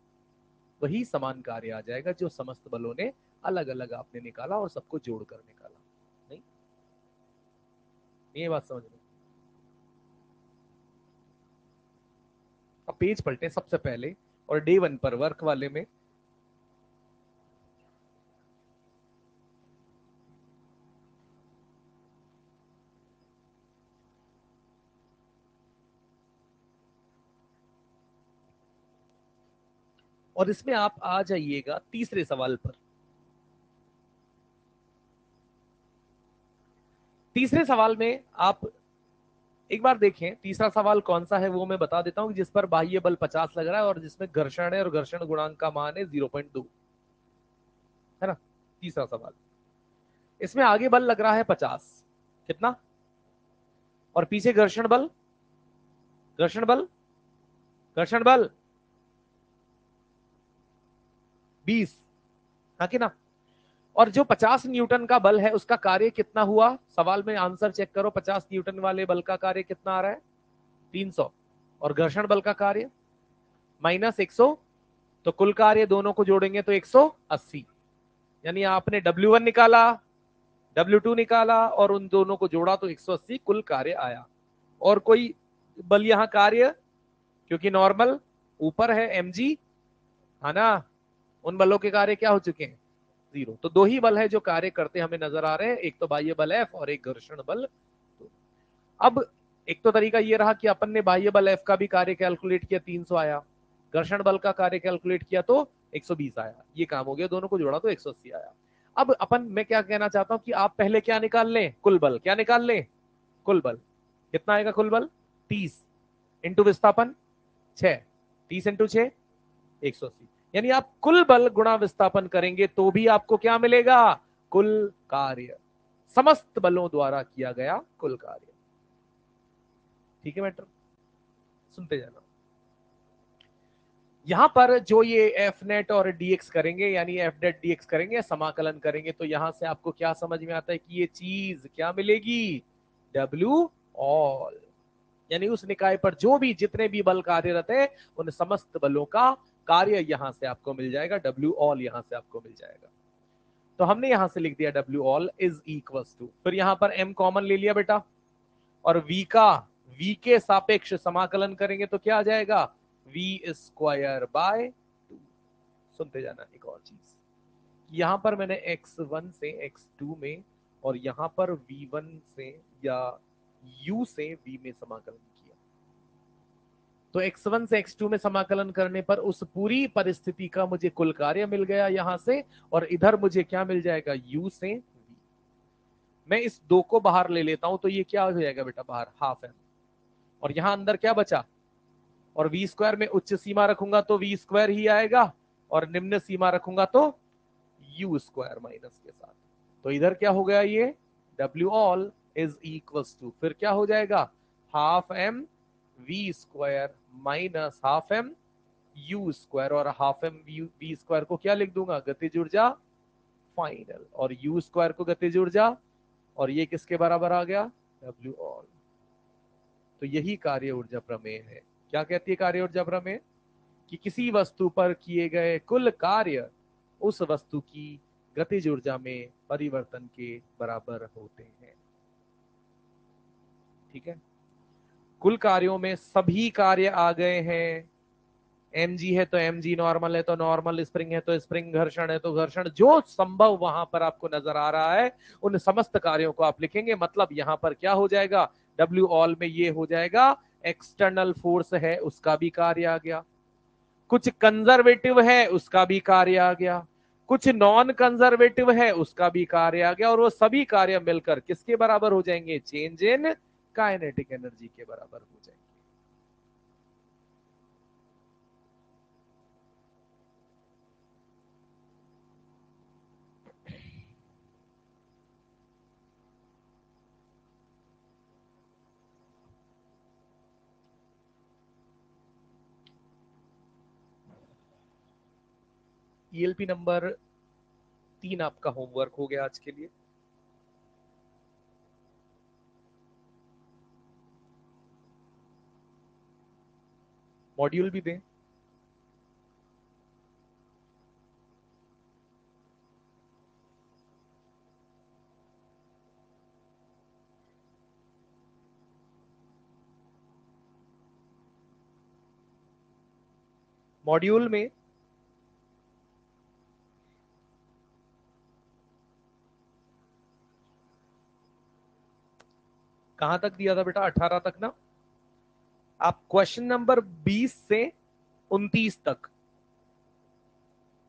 वही समान कार्य आ जाएगा जो समस्त बलों ने अलग अलग आपने निकाला और सबको जोड़कर निकाला। नहीं, ये बात समझ लो। अब पेज पलटे सबसे पहले, और डे 1 पर वर्क वाले में और इसमें आप आ जाइएगा तीसरे सवाल पर। तीसरे सवाल में आप एक बार देखें, तीसरा सवाल कौन सा है वो मैं बता देता हूं, जिस पर बाह्य बल 50 लग रहा है और जिसमें घर्षण है और घर्षण गुणांक का मान है 0.2, है ना। तीसरा सवाल, इसमें आगे बल लग रहा है 50, कितना, और पीछे घर्षण बल, घर्षण बल, घर्षण बल 20, हाँ कि ना। और जो 50 न्यूटन का बल है उसका कार्य कितना हुआ, सवाल में आंसर चेक करो, 50 न्यूटन वाले बल का कार्य कितना आ रहा है, 300, और घर्षण बल का कार्य माइनस 100, तो कुल कार्य दोनों को जोड़ेंगे तो 180, यानी आपने W1 निकाला, W2 निकाला और उन दोनों को जोड़ा तो 180 कुल कार्य आया। और कोई बल यहां कार्य, क्योंकि नॉर्मल ऊपर है mg, है ना, उन बलों के कार्य क्या हो चुके हैं, 0। तो दो ही बल है जो कार्य करते हमें नजर आ रहे हैं, एक तो बाह्य बल F और एक घर्षण बल। अब एक तो तरीका ये रहा कि अपन ने बाह्य बल F का भी कार्य कैलकुलेट किया, 300 आया, घर्षण बल का कार्य कैलकुलेट किया तो 120 आया, ये काम हो गया, दोनों को जोड़ा तो 180 आया। अब अपन, मैं क्या कहना चाहता हूं कि आप पहले क्या निकाल लें, कुल बल, क्या निकाल लें, कुल बल कितना आएगा, कुल बल 30 इंटू विस्थापन 6, 30 इंटू 6 180, यानी आप कुल बल गुणा विस्थापन करेंगे तो भी आपको क्या मिलेगा, कुल कार्य, समस्त बलों द्वारा किया गया कुल कार्य। ठीक है मैटर, सुनते जाना। यहां पर जो ये एफ नेट और डीएक्स करेंगे, यानी एफ नेट डीएक्स करेंगे, समाकलन करेंगे, तो यहां से आपको क्या समझ में आता है कि ये चीज क्या मिलेगी, डब्ल्यू ऑल, यानी उस निकाय पर जो भी जितने भी बल कार्यरत है उन समस्त बलों का कार्य यहां से आपको मिल जाएगा, डब्ल्यू ऑल यहां से आपको मिल जाएगा। तो हमने यहां से लिख दिया डब्ल्यू ऑल इज इक्वल्स टू, फिर यहां पर एम कॉमन ले लिया बेटा, और v का v के सापेक्ष समाकलन करेंगे तो क्या आ जाएगा, v स्क्वायर बाय 2। सुनते जाना एक और चीज, यहां पर मैंने x1 से x2 में और यहां पर v1 से या u से v में समाकलन किया, तो x1 से x2 में समाकलन करने पर उस पूरी परिस्थिति का मुझे कुल कार्य मिल गया यहां से, और इधर मुझे क्या मिल जाएगा, u से v। मैं इस 2 को बाहर ले लेता हूं तो ये क्या हो जाएगा बेटा, बाहर हाफ एम, और यहां अंदर क्या बचा, और वी स्क्वायर में उच्च सीमा रखूंगा तो वी स्क्वायर ही आएगा, और निम्न सीमा रखूंगा तो यू स्क्वायर माइनस के साथ। तो इधर क्या हो गया, ये डब्ल्यू ऑल इज इक्वल्स टू, फिर क्या हो जाएगा, half m v square minus half m u square, और हाफ एम वी स्क्वायर को क्या लिख दूंगा, गतिज ऊर्जा फाइनल, और यू स्क्वायर को गतिज ऊर्जा, और ये किसके बराबर आ गया, डब्ल्यू ऑल। तो यही कार्य ऊर्जा प्रमेय है। क्या कहती है कार्य ऊर्जा प्रमेय, कि किसी वस्तु पर किए गए कुल कार्य उस वस्तु की गतिज ऊर्जा में परिवर्तन के बराबर होते हैं। ठीक है, कुल कार्यों में सभी कार्य आ गए हैं, mg है तो mg, नॉर्मल है तो नॉर्मल, स्प्रिंग है तो स्प्रिंग, घर्षण है तो घर्षण, जो संभव वहां पर आपको नजर आ रहा है उन समस्त कार्यों को आप लिखेंगे। मतलब यहां पर क्या हो जाएगा, डब्ल्यू ऑल में ये हो जाएगा एक्सटर्नल फोर्स है उसका भी कार्य आ गया, कुछ कंजर्वेटिव है उसका भी कार्य आ गया, कुछ नॉन कंजर्वेटिव है उसका भी कार्य आ गया, और वो सभी कार्य मिलकर किसके बराबर हो जाएंगे, चेंज इन काइनेटिक एनर्जी के बराबर हो जाएंगे। ईएलपी नंबर 3 आपका होमवर्क हो गया आज के लिए। मॉड्यूल भी दें, मॉड्यूल में कहां तक दिया था बेटा, 18 तक ना। आप क्वेश्चन नंबर 20 से 29 तक,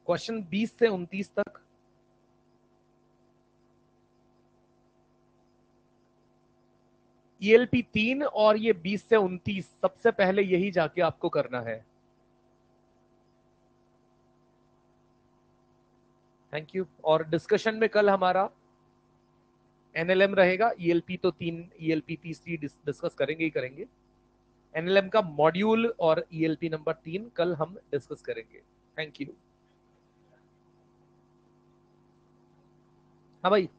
क्वेश्चन 20 से 29 तक ईएलपी 3 और ये 20 से 29 सबसे पहले यही जाके आपको करना है। Thank you. और डिस्कशन में कल हमारा एनएलएम रहेगा, ईएलपी तो ईएलपी तीसरी डिस्कस करेंगे ही करेंगे। एनएलएम का मॉड्यूल और ईएलपी नंबर 3 कल हम डिस्कस करेंगे। Thank you. हाँ भाई।